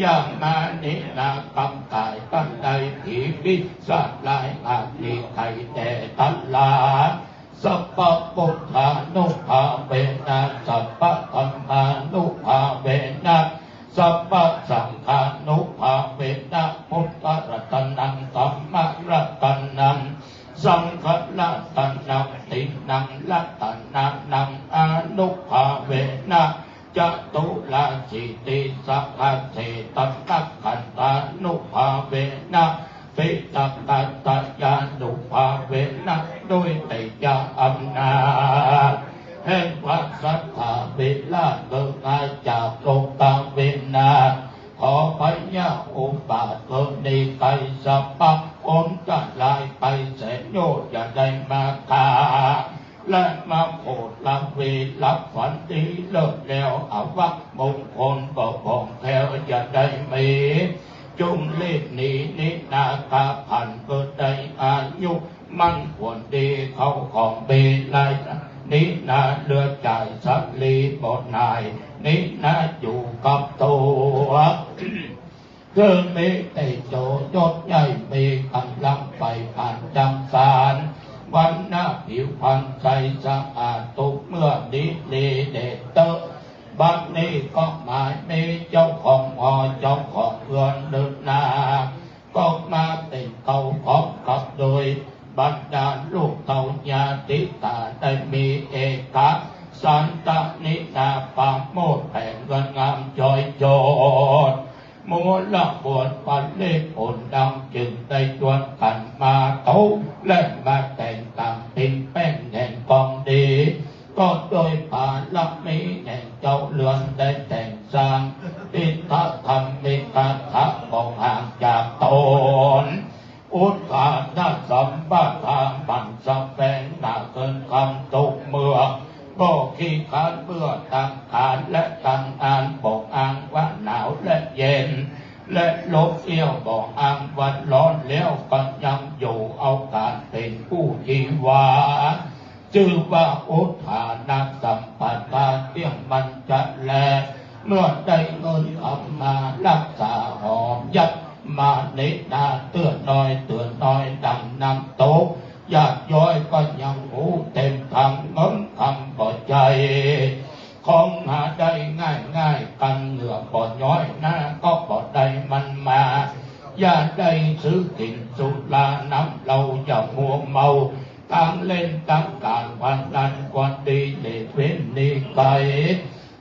ย่างมานินากรรมกายตั้งใดผีพิศาจลายอาทิไทยแต่ตันลาสัพพพุทธานุภาเวนะสัพพธัมมานุภาเวนะสัพพสังฆานุภาเวนะพุทธรัตนังธัมมรัตนังสังฆรัตนังตินังรัตนังอนุภาเวนะ จะตุลาสิติสัพพะเทตัสสะขันตานุภาเวนะปิตักกัตตยานุภาเวนะด้วยแต่ยาอำนาจแห่งพระสัทธาเวลาเกิดมาจากโลกาเวนาขอพญาอุบาทเกิดในไกสัพพะอนจะลายไปแสนโยชน์อย่าได้มาคาและมาโปรดรับเวรับฝันดีเลิศแล้วอวัคมงคลก็ผ่องแผ้วอย่าได้มีจงเลขนี้นินาคาพันเกิดได้อายุมันควรดีเขาของเบลายนินาเลือใจสักลีบทนายนินาอยู่กับตัวคือมีแต่โจยศใหญ่มีกำลังไปผ่านจังสารวันหน้าผิวพรรณใสสะอาดตุกเมื่อดีลีเดเตอบัดนี้ก็หมายมีเจ้าของหอเจ้าของเรือนเดินนาก็มาติดเขาพร้อมกับโดยบรรดาลูกเต่าญาติตาได้มีเอกะสันตนินาปาโมดแผ่งเงินงามจอยโจดมัวละบวชปันเล่ผลดังจึงได้ชวนกันมาโตและมาแต่งต่างเป็นแป้งแห่งกองดีก็โดยผ่านลักมีแห่งเจ้าเรือนได้แต่งสร้างติดพระธรรมมีการทักบอกห่างจากตนอุทธานาสัมปทานบันสะแฝงหน้าเกินคำตกเมื่อก็ขี้ขานเมื่อตั้งขานและตั้งอ่านบอกอ้างว่าหนาวและเย็นและลบเอี้ยวบอกอ้างวันร้อนแล้วก็ยังอยู่เอาการเป็นผู้ชีวาชื่อว่าอุทธานาสัมปทานเที่ยงมันจะแลเมื่อได้เงินเอามารักษาหอมยับมาเนนาเตือนน้อยดังน้ำโตอยากย้อยก็ยังหูเต็มทางเงินคำบ่ใจของหาได้ง่ายกันเหงื่อบ่ย้อยหน้าก็บ่ได้มันมาอย่าได้ซื้อกินสุราน้ำเราอย่ามัวเมาตั้งเล่นตั้งการวันนั้นควรดีเด็ดเว้นนี่ไก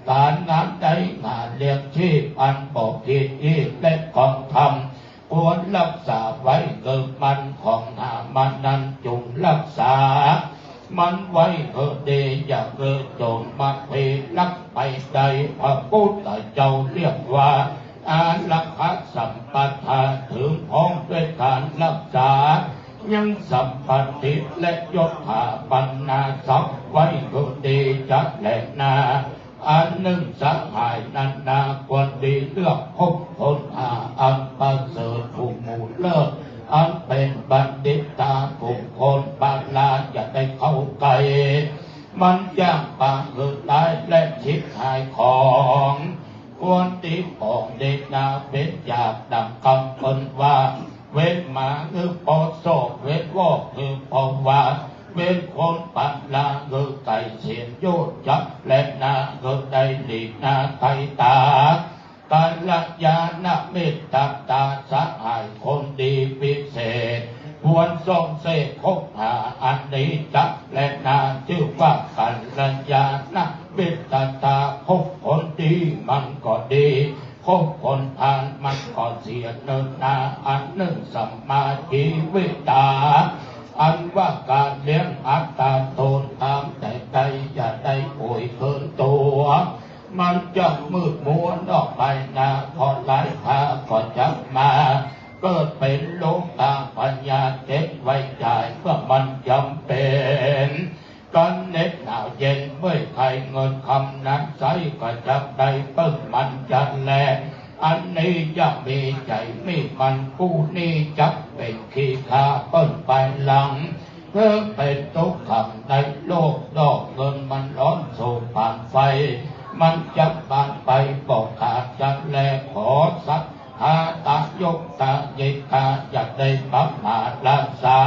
การงานใดงานเลี้ยงชีพอันบอกผิดอีกและของทำควรรักษาไว้เกิดมันของหามันนั้นจงรักษามันไว้เถิดเดอย่าเกิดโจรมาเพลักไปใดพระพุทธเจ้าเรียกว่าอารักขาสัมปทาถึงพ้องด้วยการรักษายังสัมปติและยศถาบรรณาศักดิ์ไว้เถิดเดจักแหลกนาอันหนึ่งสหายนันนาควรดีเลือกพบคนอันประเสริฐผู้หมู่เลิศอันเป็นบัณฑิตาผู้คนบาลาจะได้เข้าไกลมันย่างปางเกิดได้และชิดหายของควรตีปองเด็กนาเป็นจากดังคำคนว่าเวทมาคือปอโซเวทวอกคือปอว่าเว้นคนปัญลาเกิดไก่เสียนโยดจับและนาเกิดได้หลีกนาไก่ตาการละยาณเมตตาตาสะหายคนดีพิเศษควรทรงเสกพบหาอันนี้จับและนาชื่อว่าการละยาณเมตตาตาพบคนดีมันก็ดีพบคนผ่านมันก็เสียเนินนาอันหนึ่งสัมมาชีวิตาอันว่าการเลี้ยงอัตตาตนตามแต่ใดอย่าได้ป่วยเกินตัวมันจะมืดมัวออกไปนาพอหลายพาก็จะมาเกิดเป็นโลกาปัญญาเก็บไว้จ่ายเพื่อมันจำเป็นกันเน็บหนาวเย็นเมื่อใครเงินคำนั้นใช้ก็จะได้เพิ่มมันจะแลอันนี้จะมีใจไม่มันผู้นี้จับเป็นขี้ขาเปิ้นไปหลังเพื่อเป็นทุกข์ขังในโลกดอกเงินมันร้อนโศกผ่านไฟมันจะบานไปบอกขาดจะแลขอสักหาตายกตาเยตาอยากได้บัพมารักษา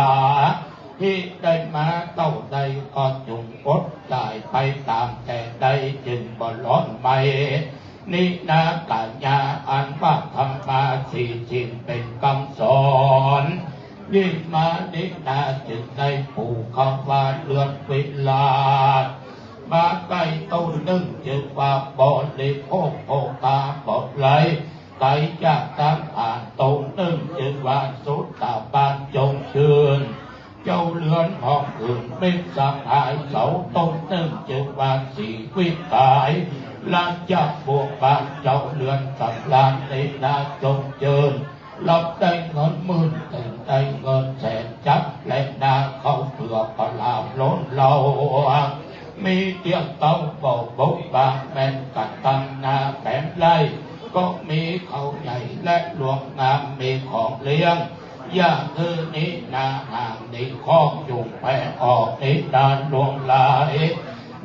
ที่ได้มาเต้าใดก็จงอดได้ไปตามแต่ใดจึงบ่ร้อนไม่นินากัญญาอันว่าธรรมาสี่สิ่งเป็นคำสอนยิ่งมานินาจึงได้ผูกคำว่าเลือนเวลา บาไก่ต้นหนึ่งจึงว่าบริโภคโภคาปลอดไหลไก่จากตั้งอ่านต้นหนึ่งจึงว่าสุตตาบานจงชื่นเจ้าเรือนห้องอื่นไม่สังหายเสาต้นหนึ่งจึงว่าสีวิกายลานจากบวกบานเจ้าเรือนกับลานในนาจงเจิญรับได้เงินหมื่นแต่ได้เงินแสนจับและนาเข้าเปลือกปลาล้นเรามีเตียงเต้าบอกบุกบางแม่นกัดตังนาแผ่นไล่ก็มีเขาใหญ่และหลวงงามมีของเลี้ยงอย่างนี้นาห่างนี้ข้องจุงแปะออกนี้ดานหลวงหลาย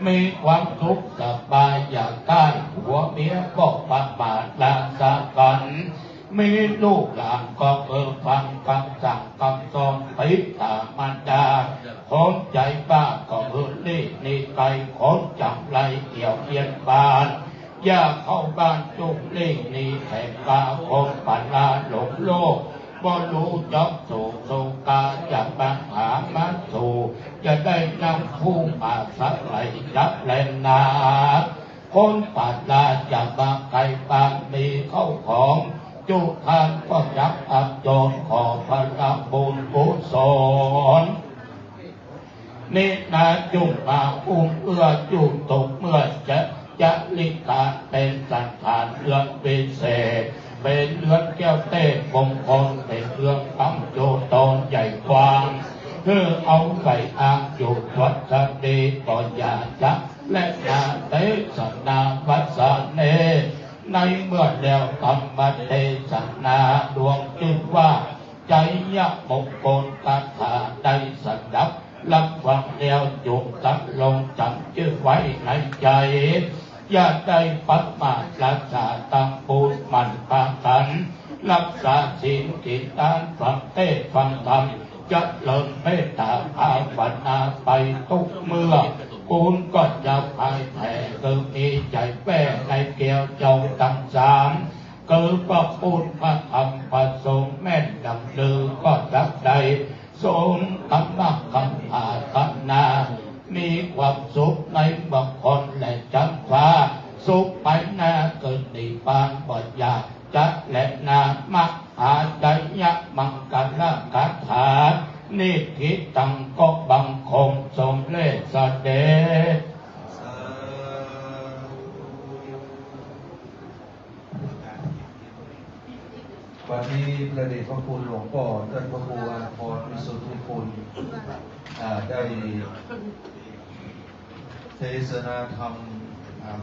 มีความทุกข์สบายอยากได้หัวเมียบอกบาดบาดลาสะกันมีลูกหลานก็ฟังคำสั่งคำสอนปิดตามันดาคนใจบ้าก็ลี่นี่ไกคนจับไหลเกี่ยวเยียนบานอย่าเข้าบ้านจุกลี่นี่แข่งกาคนปัญญาหลงโลกบ่รู้จักสู่กาจะบังหามาสู่จะได้นำผู้มาสักไหลจับแลนนาคนปัญญาจะบังไก่บางมีเข้าของจุทานก็ยักอับโจรขอพระบุญกุศลนินาจุมาอุ้มเอื้อจุตกเมื่อจะลิกาเป็นสันฐานเรื่องพิเศษเป็นเรื่องแก้วเต้มงคลเป็นเรื่องตั้งโจตนใหญ่กว้างเพื่อเอาไปอ้างจุดวัดสันติก่อนอย่าจักและนาเตสนาวัสเนในเมื่อแล้วธรรมเทศนาดวงจึงว่าใจยะมงคลคาถาใดสดับรับฟังแล้วจุกตัดลงจำชื่อไว้ในใจอย่าได้ปัดมารักษาตั้งปูนมันปากันรักษาศีลกิจทานฟังเทศฟังธรรมจะเลิศเมตตาภาวนาไปทุกเมื่อปูนก็จะพายแผ่คือมีใจแป้ในเกี่ยวเจ้าตั้งสามเกิดก็ปูนพระธรรมพระสงฆ์แม่นดำลือก็จับใดสมธรรมะคำอาตนามีความสุขในบางคนและจำฟ้าสุขไปหน้าเกิดนิพพานบ่อยากจะและนามักอาใจยะมังกัลคาถานิทิตังก็บังคมสมเลสเดชวันนี้พระเดชพระคุณหลวงพ่อท่านพระครูอาภรณ์วิสุทธิคุณได้เทศนาธรรม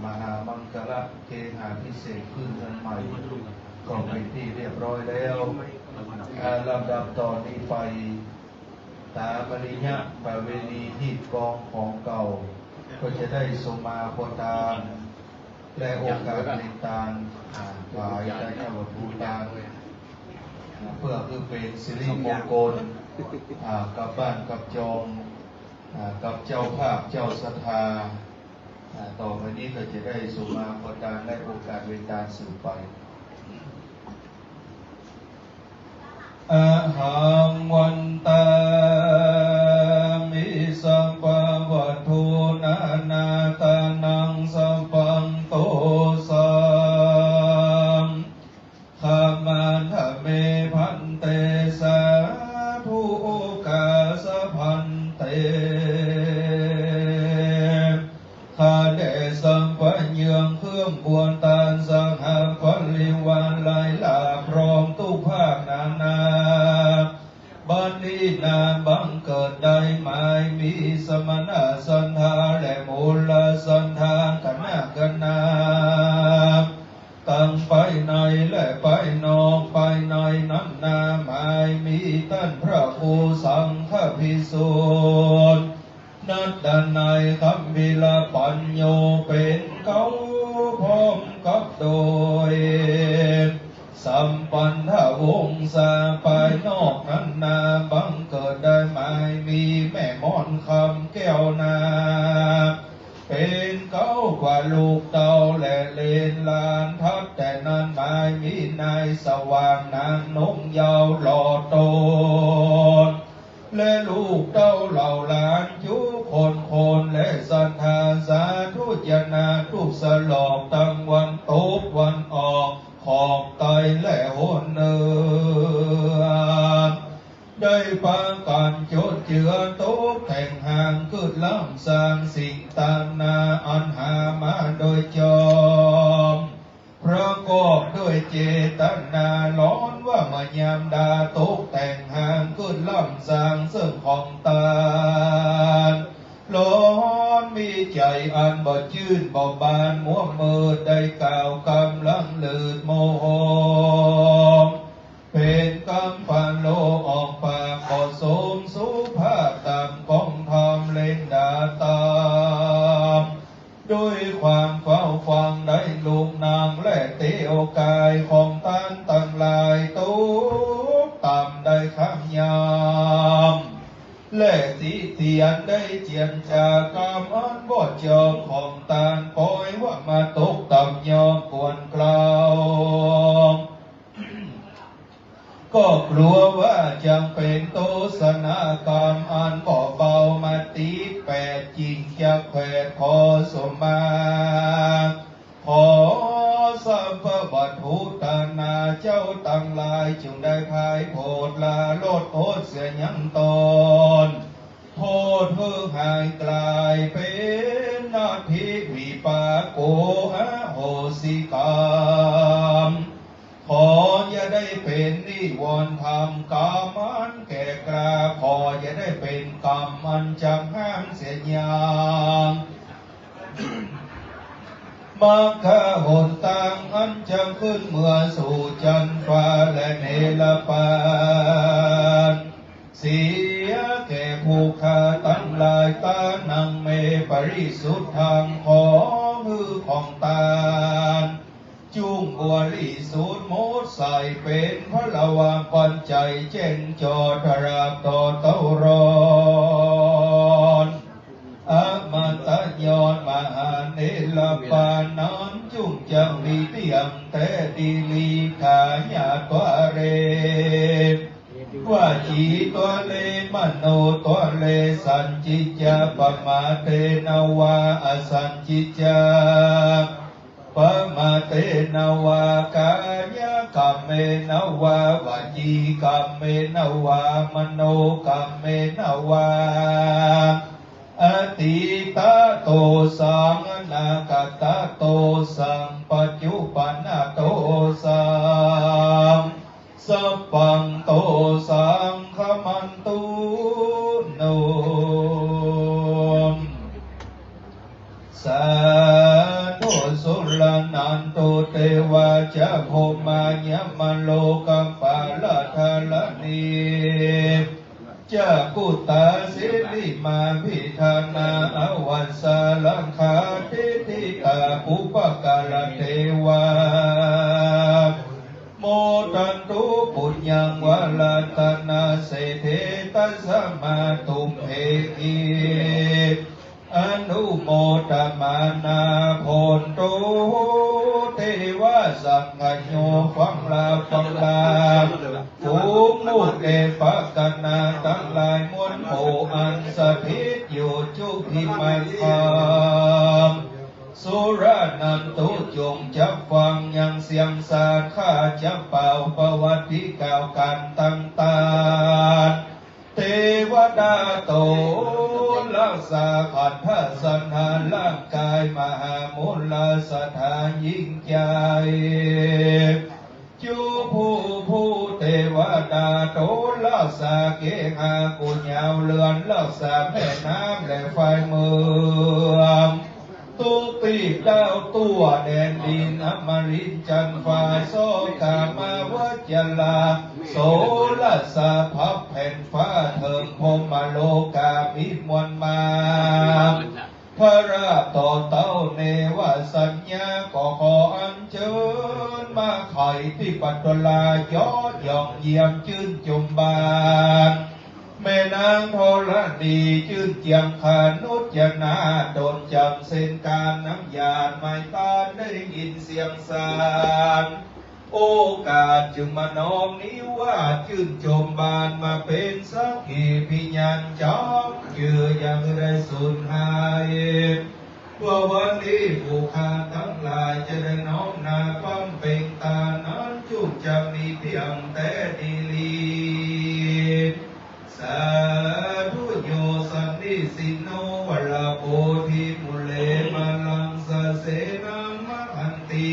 มหามังคละเทหาพิเศษขึ้นกันใหม่ก็เป็นที่เรียบร้อยแล้วลำดับต่อนนี้ไปตาปริญญาประเวณีที่กองของเก่าก็จะได้สมมาโพธานและโอกาสในตาหลายใจแก่วัตถุตาเพื่อคือเป็นสิริมงคลกับบ้านกับจองกับเจ้าภาพเจ้าศรัทธาต่อไปนี้ก็จะได้สมมาโพธานและโอกาสในตาสืบไปอะหังวันตามิสัมปวัตถุนานาตานังสัพพังโตสัมขมันทะเมพันเตสาธุกาสพันเตข้าได้สัมปัญญังเครื่องบวนตานสังหาพันลิวันไลลาพร้อมทุกภาคนานาบัณฑิตนาบังเกิดได้หมายมีสมณะสันธาและมูลสันธาคณะกนาตั้งไปในและไปนอกไปในนั้นนาหมายมีท่านพระผู้สังฆภิกษุนัดด้านในคำวิลาปัญโยเป็นเขาพร้อมกับโดยสัมปันธวงศาภายนอกนั้นนาบังเกิดได้หมายมีแม่มอนคำแก้วนาเป็นเขากว่าลูกเต่าและเลนลานทัดแต่นั้นหมายมีนายสว่างนางนงยาวหล่อโตและลูกเต้าเหล่าหลานจุคนและศรัทธาสา สลอกตั้งวันตกวันออกขอบไตและหนเนือได้ปากันจดเจือตกแต่งห่างขึ้นล้ำสร้างสิ่งตามนาอันหามาโดยจอมประกอบด้วยเจตนาล้อนว่ามายามดาตกแต่งห่างขึ้นล้ำสร้างซึ่งของตาล้อนมีใจอันบ่ชื่นบ่บานมัวมืดได้กล่าวกำลังเลืดโมโหเป็นกำพันโลออกปากขอสมสุภาพตามกองทำเล่นดาตามด้วยความเฝ้าฟังได้ลูกนางและเตโอกายของท่านตั้งหลายตุกต่ำได้คำยามและสิเทียนได้เจียนจากกรรมอันบอดจอมของตานปล่อยว่ามาตกต่ำยอมกวนกล่าวก็กลัวว่าจังเป็นโตสนากรรมอันก่อเบามาตีแปดจริงจะแขวดขอสมมาขอสัมภบัตถุตานาเจ้าตั้งหลายจงได้พายโพดลาโลดโพดเสียยังตนโพดเพื่อหายกลายเป็นนาทิวิปาโกหโหสิกรรมขออย่าได้เป็นนิวรณ์ธรรมกรรมอันแก่กล้าขออย่าได้เป็นกรรมอันจำห้ามเสียอย่างมักขะหนทางอันจะขึ้นเมื่อสู่จันทร์ฟ้าและเนรปานเสียแก่ผู้ขาตั้งหลายตานังเมปริสุทธังของมือของตาจุงบริสุทธิ์มดใส่เป็นพระละวางปัญใจเจงจอทราบต่อเต้ารอนอมตะยอนมหาเนลปานอนจุงจังลีเตียงแต่ดีลีขาญาตัวเรว่าจีตัวเลมโนตัวเลสันจิจาปมาเตนวาอสันจิจาปมาเตนวากายกรรมเมนวาวาจีกรรมเมนวามโนกรรมเมนวาอติตาโตสังอนาคตโตสังปัจจุบันโตสังสัพพังโตสังขมันตุโนสาธุสุลนันตุเทวาจะโพมายมโลกัมปาลทาลนีจะกุตาสิริมาพิธานาอวัสสลังคาทิติกาปุปกาลเทวาโมตันตุปุญญังวะลาตนาเสเทตัสมาตุมเหกิอนุโมทมานาโพนตุเทวาสังฆโยฟังลาภูมุเดปะกันนาตั้งหลายมวลโมอันสถิตอยู่จุทิมังคามสุรานันตุจงจับฟังยังเสียงสาข้าจะเป่าประวัติกล่าวกันต่างๆเทวดาโตรักษาขันธสันหาร่างกายมหามุลสถานยิ่งใหญ่จูผู้เทวดาโตรักษาเกหากุญยาวเลือนรักษาแม่น้ำและไฟเมืองตุติดาวตัวแดนดินอมรินจันฟ้าโสกามาวจลาโสลสาพับแผ่นฟ้าเถิงพมโลกามิมวลมาพระราชต่อเต้าเนวสัญญาก็ขออัญเชิญมาไข่ที่ปัตตลายอดย่องเยี่ยมชื่นจุมบานแม่นางโทรดีชื่นเจียมขานุจนาโดนจำเส้นการน้ำยาไม่ตาได้ยินเสียงสารโอกาสจึงมาน้อมนี้ว่าชื่นชมบานมาเป็นสักขีพยานจอมเชื่อยังได้สูญหาย ว่าวันนี้ผู้ข้าทั้งหลายจะได้น้อมนาความเป็นตานั้นจุกจะมีเพียงแต่ดีลีสาธุโยสันนิสิโนวลาโพธิมุเลมาลังสเสนังมะหันติ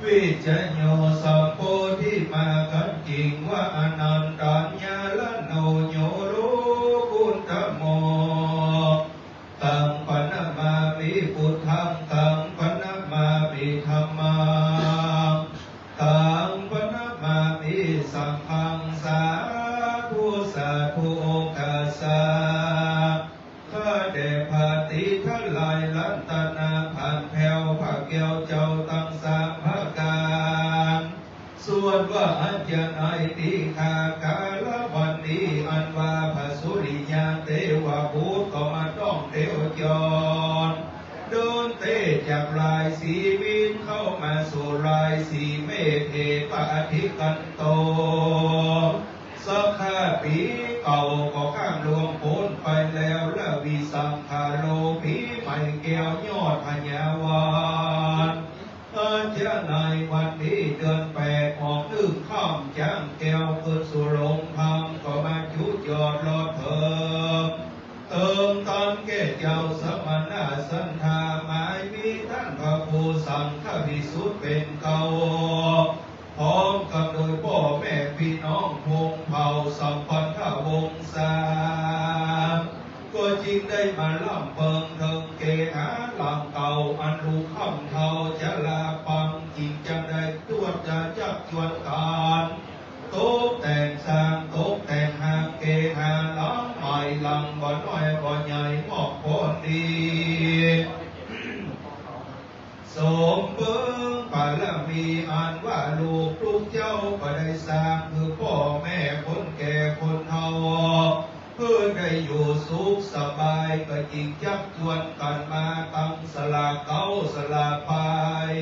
วิจโยสัพโพธิมากันจริงว่าอนันตัญญาลโนโยโรกุณธโมตังปนะมามิพุทธังตังปนะมามิธัมมังตังปนะมามิสังฆังสาธุสาธุโอกาสาข้าแต่พาติทั้งหลายลันตนาผ่านแผ่วพระแก้วเจ้าตั้งสามพระการส่วนว่าอัญญนัยติขากาลวันนี้อันว่าพระสุริยาเทวภูตก็มาต้องเทวจรเดินเตะจากลายสีวินเข้ามาสู่ลายสีเมฆเทปะอธิกันโตสักข้าปีเก่าก็ข้ามลวงพ้นไปแล้วและวิสังขาโลผีใหม่แก้วยอดพญาวานอาจจะในวันนี้เดือนแปดออกนึ่งข้ามจ้างแก้วเกิดสุลงพังก็มาจุดยอดรอดเติมตามแก่เจ้าสมณะสันธาหมายมีท่านพระผู้สังฆภิกษุเป็นเก่าพร้อมกับโดยพ่อแม่พี่น้องพงเผ่าสัมพันธวงศาก็จึงได้มาล่ำเปิงเทิงเกหาหลังเก่าอันรู้คำเท่าจะลาปังจิงจะได้ตัวจะจับจวนการตกแต่งสร้างตกแต่งหางเกหาหลังใหม่หลังบ่อน้อยบ่อใหญ่มอกพนดีสมเบิ้งบารมีอันว่าลูกทุกเจ้าก็ได้สร้างคือพ่อแม่คนแก่คนเฒ่าเพื่อได้อยู่สุขสบายก็จิงจับจวนกันมาตั้งสลาเก้าสลาพาย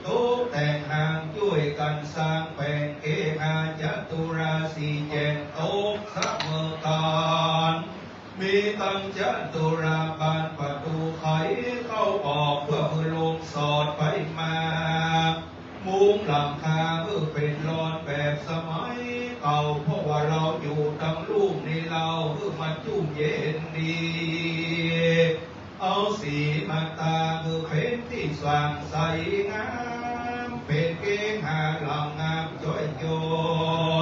ตกแต่งหางช่วยกันสร้างแผ่นเกหาจัตุราสีแจงตกเสมอกันมีตั้งจัตุราบานประตูไขเข้าออกเพื่อมือลงสอดไปมามุงหลังคาเพื่อเป็นรอนแบบสมัยเก่าเพราะว่าเราอยู่ทั้งลูกในเราเพื่อมาจุ่มเย็นดีเอาสีมาตาคือเป็นที่สว่างใสงามเป็นเกหาหลังงามจ้อยโย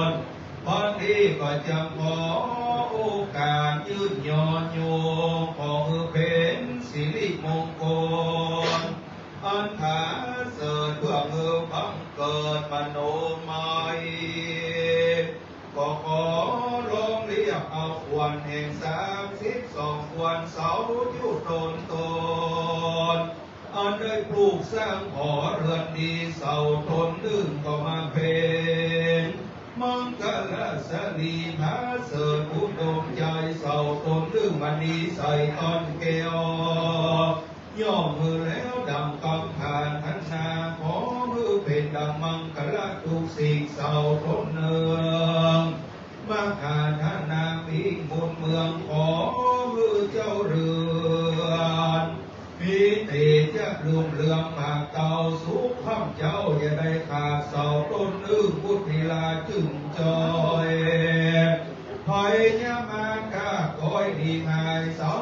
นวันนี้ก็จะขอโอกาสยืนยอโยขอคือเป็นสิริมงคลอันถาเสริฐเพื่อเมื่อบังเกิดมโนมัยก็ขอลงเรียกเอาควันแห่ง32ควันเสายุตนอันได้ปลูกสร้างหอเรือนดีเสาทนดึงก็มาเป็นมังกรสลีพาเสริฐอุดมใจเสาทนดึงมันดีใส่ตอนเกลย่อมือแล้วดังกำผ่านทันนาขอมือเป็นดังมังกรทุกสิ่งเสาทนเนืองมหาธนามีบุญเมืองขอมือเจ้าเรือนมีเตจะลุ่มเรืองมากเต่าสุขข้ามเจ้าอย่าได้ขาดเสาต้นนึกพุทธิลาจึงจอยไผ่ยามาคาก้อยดีหายเสา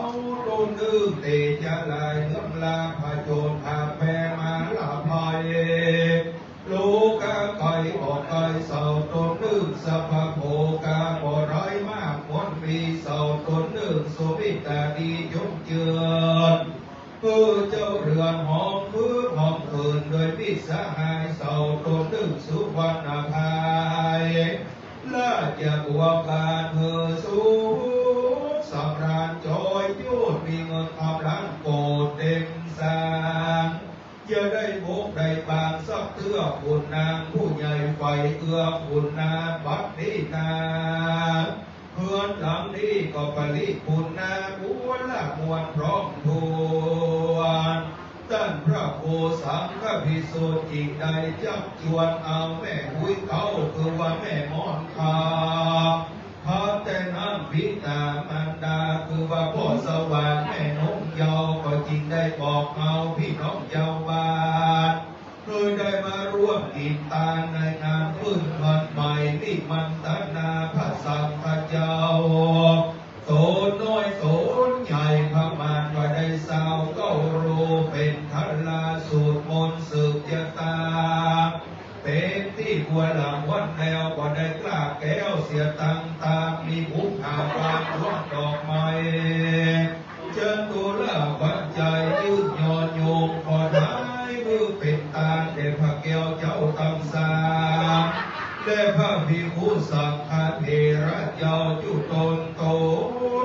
ต้นนึกเตจะลายเลื่อมลาพาโจรพาแพมาลาภัยลูกาไก่ออกไก่เสาต้นนึกสะพะโภกาบ่ร้อยมากวันปีเสาต้นนึกสุวิตาดียกเจือนเพื่อเจ้าเรือนหอมเพื่อหอมคืนโดยพิสหายเสาต้นนึกสุวรรณภายลาจะบวกการเธอสูสำราญจอยยุดมีเงินความล้านโกดเต็มสางอย่าได้บกได้บางสักเทื่อคุณนางผู้ใหญ่ไฟเอื้อคุณนาบัดนี้นาเพื่อนหลังนี้ก็ผลิตคุณนาบัวละมวลพร้อมทวนท่านพระโคสังฆภิกษุอีกใดจับจวนเอาแม่หุยเขาคือว่าแม่มอนคา พร้อมแต่น้ำพิตามารดาคือว่าพ่อสว่างแม่นงเยาว์ก็จริงได้บอกเอาพี่น้องเจ้าบ้านโดยได้มาร่วมติดตามในงานขึ้นวันใหม่นิมันตนาพระสังฆเจ้าโสนน้อยโสนใหญ่พระมารว่าได้สาวเก้าโรเป็นทัลลาสูตรมนต์สืบยตาเป็นที่บัวหลังวันแนวว่าได้กล้าแก้วเสียตังตามมีภูมิหาบางร่วงดอกไม้เจิญตุลาปัจจัยยืดยอนโยงขอท้ายมือเป็นตาเดพระแก้วเจ้าตำสาและพระภิกขุสังฆเถระเจ้าจุตนโต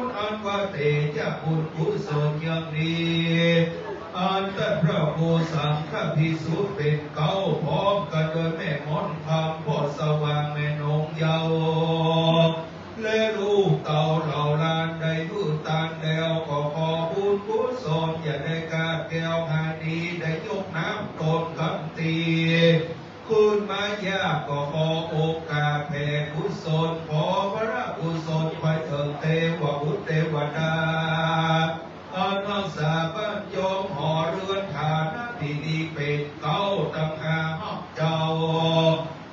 นอันว่าเตจะบุญกุศลอย่างนี้อันแต่พระโพสังฆภิกษุเป็นเก้าพร้อมกันโดยแม่มนคำพ่อสว่างแม่นงเยาว์และลูกเต่าเหล่าลานได้มือตานแล้วก็ขอบุญกุศลอย่าได้กาแก้วหาดีได้ยกน้ำตนคำตีคุณมายาก็ขอโอกาสแผ่กุศลขอพระกุศลไปถึงเทวบุตรเทวดาอานังสาบัญยมหอเรือนฐานที่ดีเป็นเก้าตั้งอาหับเจ้า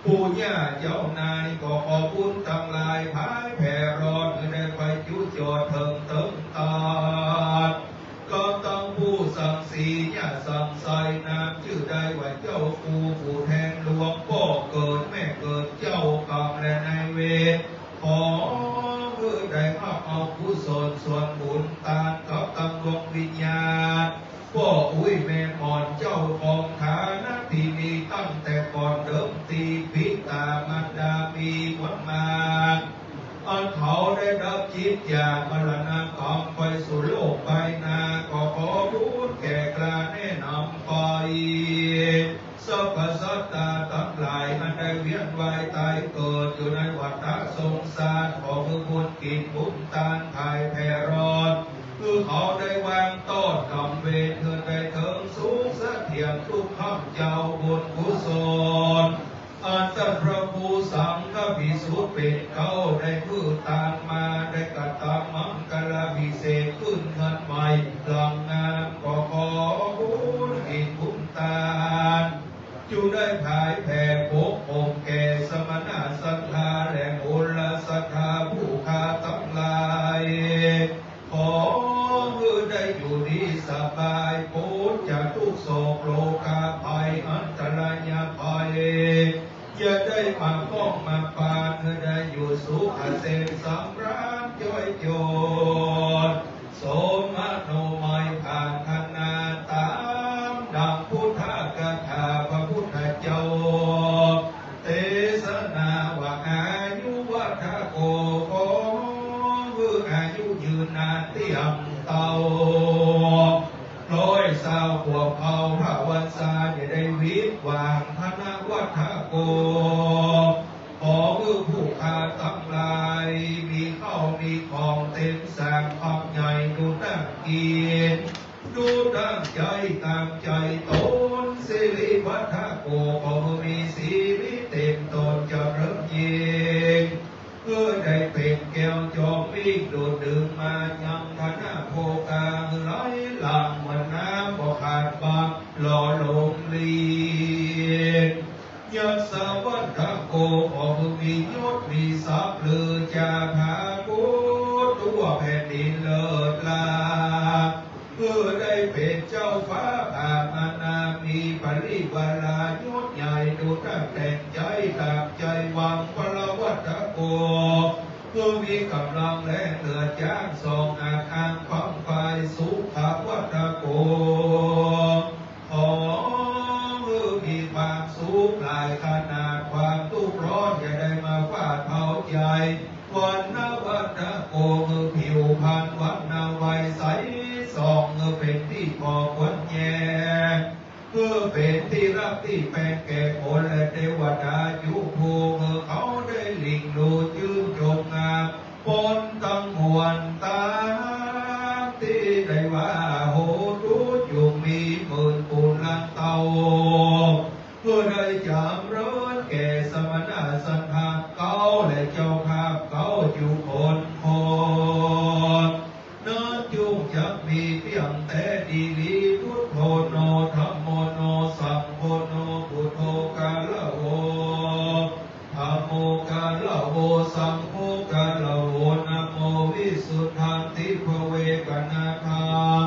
ผู้ย่าเจ้านายก็ขอบุญตั้งหลายพายแผ่รอดได้ไปจุจอดเถิงเติมตาก็ตั้งผู้สั่งสีย่าสั่งใส่นามชื่อใดว่าเจ้ากูผู้แทนหลวงพ่อเกิดแม่เกิดเจ้ากรรมและนายเวรขอเมื่อได้ภาพเอากุศลส่วนบุญตานกับตั้งดวงวิญญาณพ่ออุ้ยแม่หมอนเจ้าของฐานะที่มีตั้งแต่ก่อนเดิมทีพิตามารดามีวันมาอันเขาได้รับจิตญาณมรณะกรรมไปสู่โลกไปนาก็ขอบุญแก่กล้าแนะนำไปสรรพสัตว์ทั้งหลายอันได้เวียนว่ายตายเกิดอยู่ในวัฏสงสารขอมือบุญกินบุญตานภายแผ่รอดคือเขาได้วางต้นกรรมเวรเถิดได้เถิงสูงเสถียรทุกข้ามเจ้าบุญกุศลอันตพระภูสังฆภิกษุเป็นเขาได้มือตามมาได้กระทำมังกรพิเศษขึ้นเงินใหม่หลังงานก็ขอบุญกินบุญตานจูได้ภายแผ่ปกองแก่สมณะสัทธาและบุลสัทธาผู้ค้าทั้งหลายขอมือได้อยู่ดีสบายพ้นจากทุกโศกโลกาภัยอันตรายภัยอย่าได้มาป้องมาปานเธอได้อยู่สุขเสพสำราญย่อยโยนโสมโนมัยผ่านธนาตามดังพุทธกถาพระพุทธเจ้าเทศนาว่าอายุวัฏโกขอมืออายุยืนนานเที่ยงเต่าสาวขวบเอาพระวันษาจะได้วิตวางธนวัฏโกขอมือผู้ขาตั้งหลายมีข้าวมีของเต็มแสงความใหญ่ดูตั้งกินดูตั้งใจตามใจตนสิริวัฏโกขอมือมีสีวิเต็มตนจะเริ่มยิงเพื่อได้เป็นแก้วจอมวิ่งดูดดื่มมายังธนาโภกาไหลหลังเหมือนน้ำบ่ขาดบางหล่อลงลียัสวัฏโกขอมือมียศมีทรัพย์ลือจาภากุตัวแผ่นดินเลิศลาเพื่อได้เป็นเจ้าฟ้าอามานามีปริวาลายศใหญ่ดูตั้งแต่งใจตั้งใจหวังพระวัฏโกเพื่อมีกำลังและเหลือจ้างทรงอาคารความไฟสุขวัฏโกขอมือมีความสุขหลายขนาดความทุกข์ร้อนอย่าได้มาฟาดเผาใจวันนวัฏโกมือผิวพรรณวันนาไวใสสองมือเป็นที่พอควรแย่เพื่อเป็นที่รักที่แปลงแก่คนและเทวดายุภูมือเขาได้หลิงดูยืนจงงามปนตั้งมวลตาที่ได้ว่าโหดูอยู่มีหมื่นปูนลังเตาเพื่อได้จำเริญแก่สมณะสันทาเก้าและเจ้าภาพเก้าอยู่ สุทธังทิพเวกนาทัง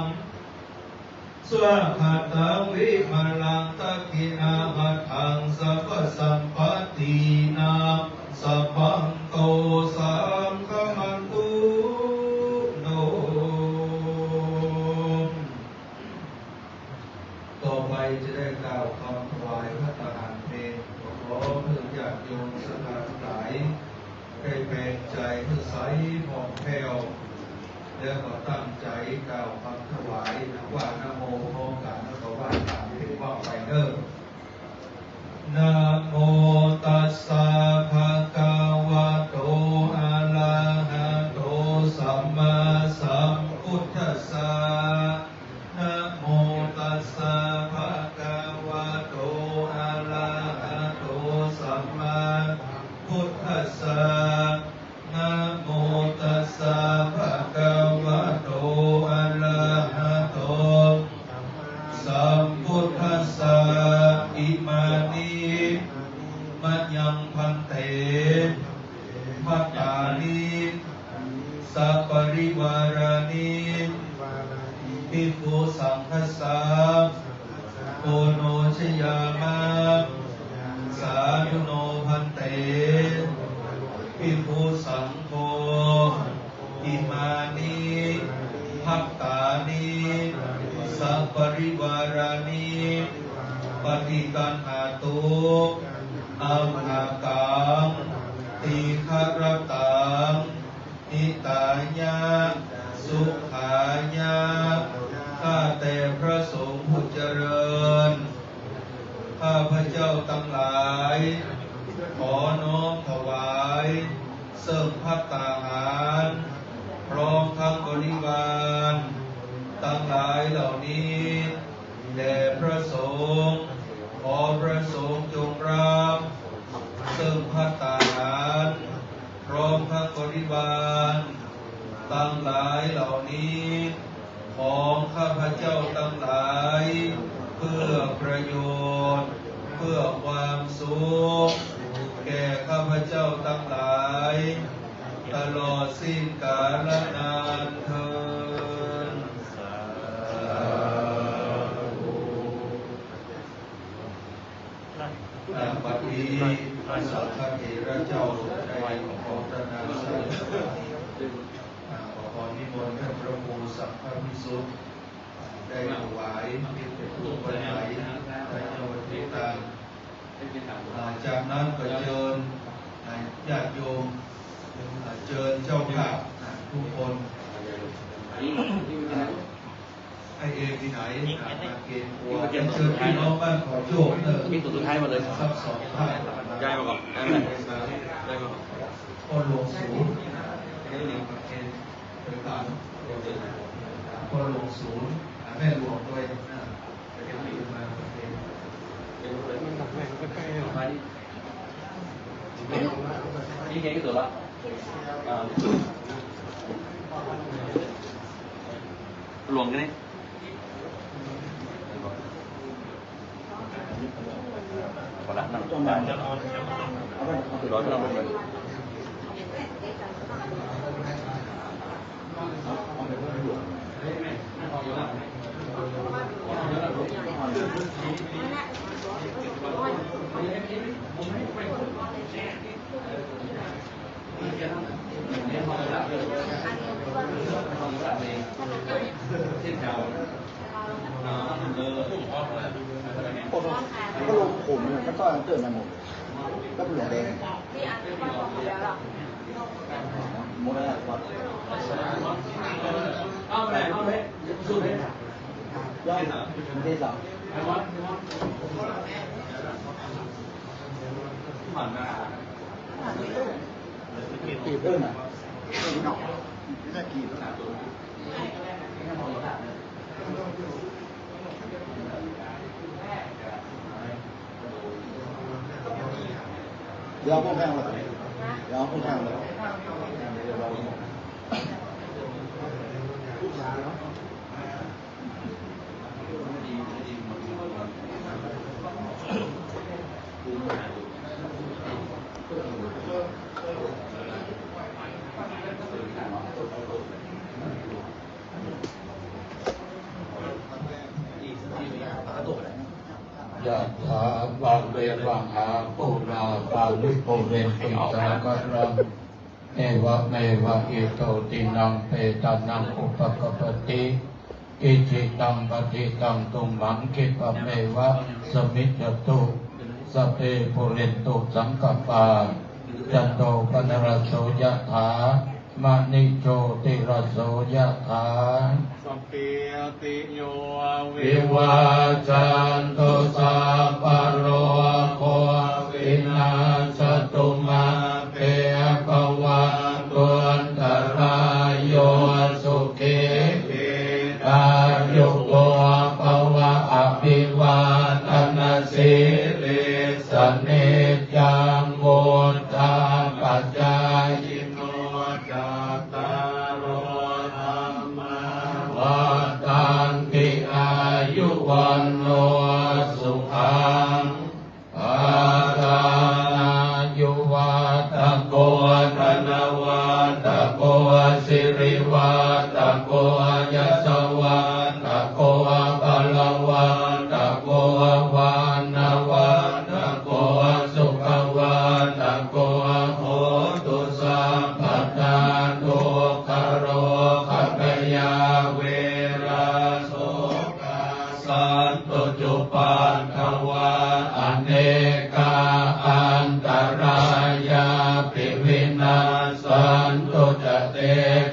สวะคาตังวิมาลังตักขินาหัตถังสัพพสัมปตินาสัพพังโตสังฆมันตุโนต่อไปจะได้กล่าวคำถวายพระทหารเพลขอเพื่อญาติโยมศรัทธาทั้งหลายได้แปลงใจเพื่อใสผ่องแผ้วแล้วก็ตั้งใจกล่าวคำถวายนะว่านะโมพร้อมกันแล้วก็ว่าตามที่ว่าไปเด้อนะโมตัสสะภะคะวะโตอะระหะโตสัมมาสัมพุทธัสสะนะโมตัสสะภะคะวะโตอะระหะโตสัมมาพุทธัสสะนะโมตัสสะภะคะวะโตอะระหะโตสัมพุทธัสสะอิมานิมัจยังพันเตภัตตานิสัพปริวารานิภิกขุสังฆัสสะโกโนชยามะสาธุโนพันเตภิกขุสังโฆอิมานิภัตตานิสัพปริวารานิปฏิกันหาตุอัมหากังติฆรตังนิตายะสุขายะข้าแต่พระสงฆ์ผู้เจริญข้าพระเจ้าทั้งหลายขอน้อมถวายเสริมภัตตาหารพร้อมทั้งบริวารทั้งหลายเหล่านี้แด่พระสงฆ์ขอพระสงฆ์จงรับเสริมภัตตาหารพร้อมทั้งบริวารทั้งหลายเหล่านี้ของข้าพเจ้าทั้งหลายเพื่อประโยชน์เพื่อความสุขแก่ข้าพเจ้าทั้งหลายตลอดสิ้นกาลนานเทอญบัดนี้พระสังฆเถระเจ้าได้ขอพระนามสรรเสริญขอนิมนต์ท่านพระครูสังฆภิกษุได้ถวายเป็นผู้บริหารในจังหวัดที่ต่างจากนั้นก็เชิญญาติโยมเชิญเจ้าภาพทุกคนให้เองที่ไหนมาเกณฑ์ตัวเชิญพี่น้องบ้านขอโชคมีตัวสุดท้ายมาเลยครับสองท่านย้ายมาก่อนย้ายมาก่อนพ่อหลวงสูงพ่อหลวงสูงแม่หลวงด้วยนี่แกก็ตัวละหลวงกันนี่พอละนั่งได้คือร้อยก็นั่งไปเลยก็ลงผมก็ต้อนเกิดมาหมดก็เหลือแดงที่อันนี้มันของแล้วหรอหมดแล้ววัดเอาเลยสุดเลยย่อยที่สองกี่เพิ่มอ่ะไม่ได้กี่เดี๋ยวพวกแพงเลยเดี๋ยวพวกแพงเลย ยะถาวะเววังหาปุราปาริปุเรนติสาคารังเอวะเมวะอิโตตินังเปตานังอุปกปติอิจิตังปฏิตังตุมหังคิปะเมวะสมิจจตุสัพเพปุเรนตุสังกปาจันโตปนรโสยะถามณิโชติรโสยะถาสัพพิติโยวิวาจันตุสัพพะโรโควินาศตุมาเปภวันตุอันตรายโยสุขีอายุโกภวะอภิวาทนาสิริสเนจังวุฒาปัจจายโนจัตตารโอธรรมาวัฏันติอายุวันโนสุขังภาลังยุวัตโกธนวัตโกสิริวัตโกยศวัตโกพลวัตโกวานวัตโกสุขวัตโกโหตุสัพพทาทุกขโรคพยาเวราโสกาสันตุจุปันทวาอเนกาอันตรายาปิวินาสันตุจเต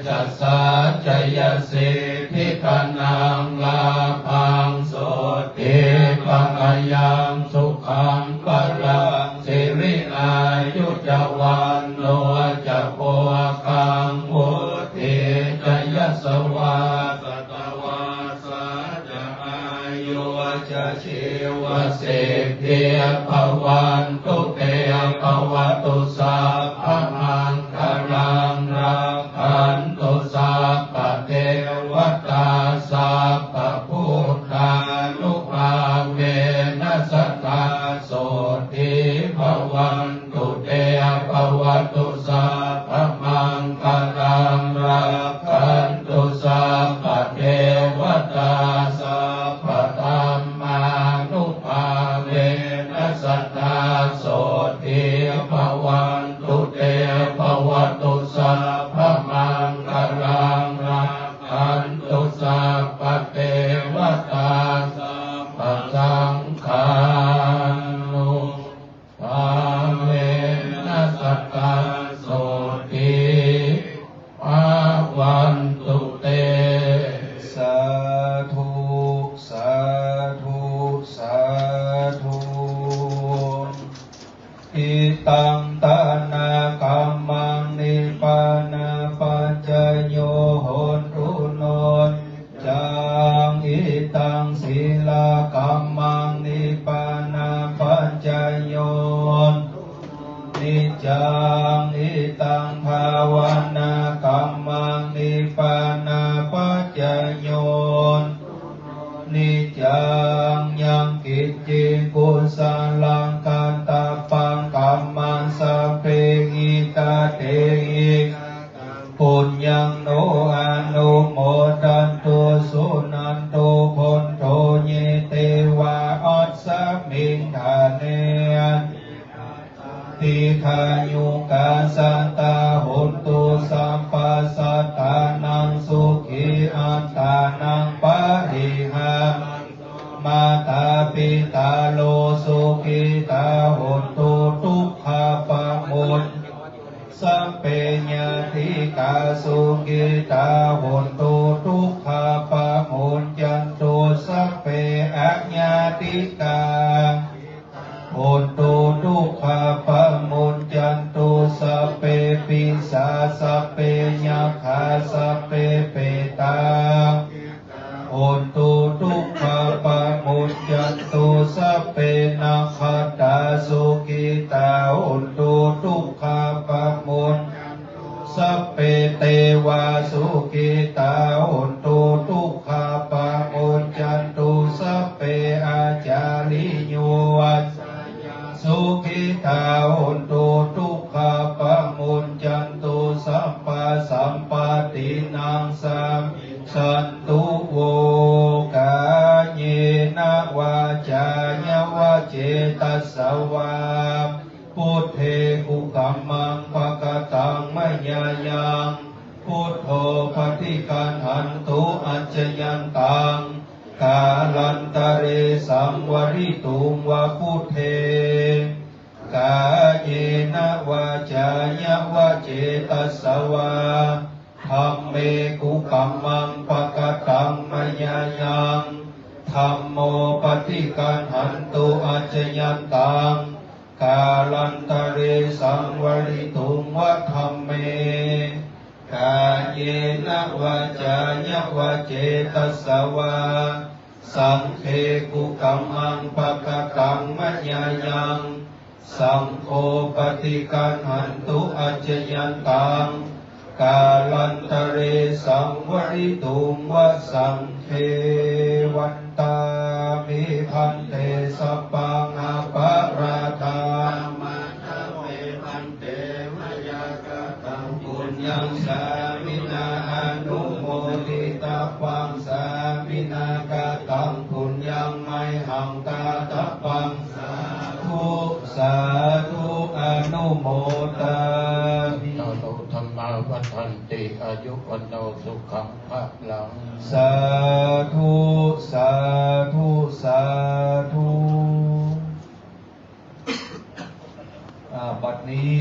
จัสสะจยสิทธิพนังลาภังโสติปังยังสุขังพลังสิริอายุจวันโนจะโพคังมุติจยสวาสตวาสาจะอายุจะชีวสิทธิภวันตุเตภวตุสัพพมังคลังรักขันตุสัพพเทวตาสัพพพุทธานุภาเวนัสสตาโสติภวันตุเตภวตุสัพพมังคลังรักขันตุสัพพเทวตาสัพพธัมมานุภาเวนัสสตาโสติภวันตุเตภวตุสัพพมังคลังรักขันตุสัพพเทวตาสัพพสังฆานุภาเวนัสสตาโสติภวันตุเตสาธุสาธุสาธุอิตังตานาคัมมังนิปานาปัจจโยโหตุโนจังอิตังศีลาคัมมังนิปานาปัจจโยนิจังอิตังภาวนาคัมมังนิปานาปัจจโยนิจังยังกิจจิกุสลังกันตาปังกัมมันสัพเพหิตาเตหิปุญญังโนอนุโมทันตุสุนันตุพุนโธเยเตวะอัสสมิงทาเนติขายุกาสันตาหุนตุสัมปัสสตานังสุขีอันตานังปะริหามาตาปิตาโลสุขิตาหุนตุทุกขปะมุนสัมเปญญาติกาสุขิตาหุนตุทุกขปะมุนจันตุสัพเพอัญญาติกาหุนตุทุกขปะมุนจันตุสัพเพปิสาสัพเพยัคขาสัพเพเปตาหุนตุทุกขปะมุนจันตุสัพเพนาคตาสุขิตาหุนตุทุกขปะมุนสัพเพเทวาสุขิตาหุนตุทุกขปะมุนจันตุสัพเพอาจาริโยวัสสุขิตาหุนตุทุกขปะมุนจันตุสัพพะสัมปตินังสัมสันตุโวกาเยนะวาจายะวา สวาพุทเทกุกัมมังปะกตังมยายังพุทโธปฏิกันหันตุอัจจยันตังกาลันตเรสังวริตุงวะพุทเทกาเยนะวาจายะวะเจตัสสวาธัมเมกุกัมมังปะกตังมยายังธัมโมปฏิกันหันตุอัจจยันตังกาลันตเรสังวริตุงวะธัมเมกาเยนะวาจายะวะเจตัสสวาสังฆกุกัมมังปะกตังมยายังสังโฆปฏิกันหันตุอัจจยันตังกาลันตเรสังวริตุงวะสังฆวันตามิพันเตสัพพังอปาราธามาทเวพันเตมยากตังปุญญังสามินาอนุโมทิตาปังสามินากตังปุญญังไมหังกาตปังสาธุอนุโมทามิ โตธรรมาวัฏันติอายุวันโนสุขังภะลัง สาธุสาธุสาธุบัดนี้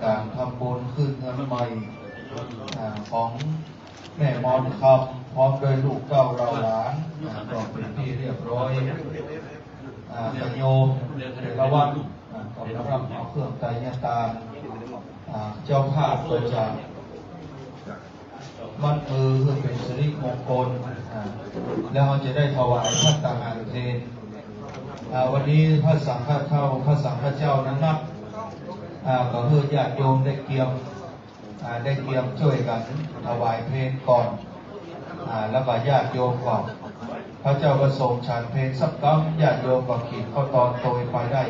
การทำบุญขึ้นเงินใหม่ของแม่มอนคำพร้อมโดยลูกเก้าเราหลานก็เป็นที่เรียบร้อยโยมเดละวันก็รับเอาเครื่องไตรยตามเจ้าภาพประจำมัดมือเพื่อเป็นสิริมงคลแล้วเราจะได้ถวายพระตาหารเพลวันนี้พระสังฆเจ้านั้นนับก็คือญาติโยมได้เกียมช่วยกันถวายเพลงก่อนแล้วก็ญาติโยมก่อนพระเจ้าประสงค์ฉันเพลงสักตั้งญาติโยมก็ขีดเข้าตอนโตยไปได้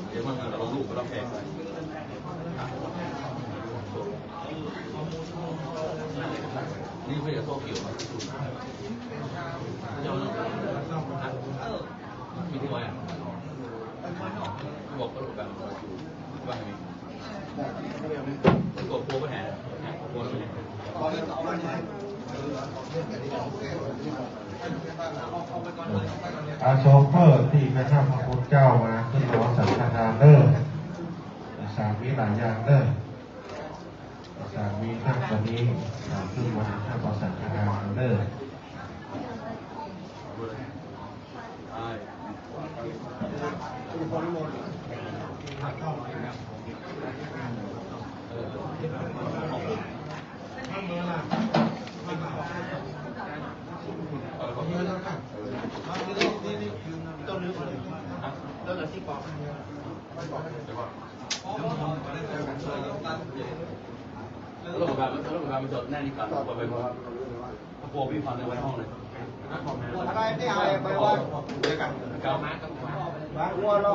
เดี๋ยวมันเราลงรูปเราแพงนี่เพื่อจะโซ่เกี่ยวมาเจ้าหน้ามีที่ไว้บอกก็รู้แบบว่าไงตัวโป้ก็แหนโป้แล้ว โชเฟอร์ที่พระเจ้าพระคุณเจ้ามาขึ้นรถสังฆทานเด้อสามีหลายอย่างเด้อสามีข้างตัวนี้ขึ้นมาข้างรถสังฆทานเด้อแล้วก็แบบมันจดแน่นี่ก่อนเปิดไปว่าโปรพี่ฟังในไว้ห้องเลยอะไรที่อะไรไปว่าเดียวกัน เก้ามา หัวเรา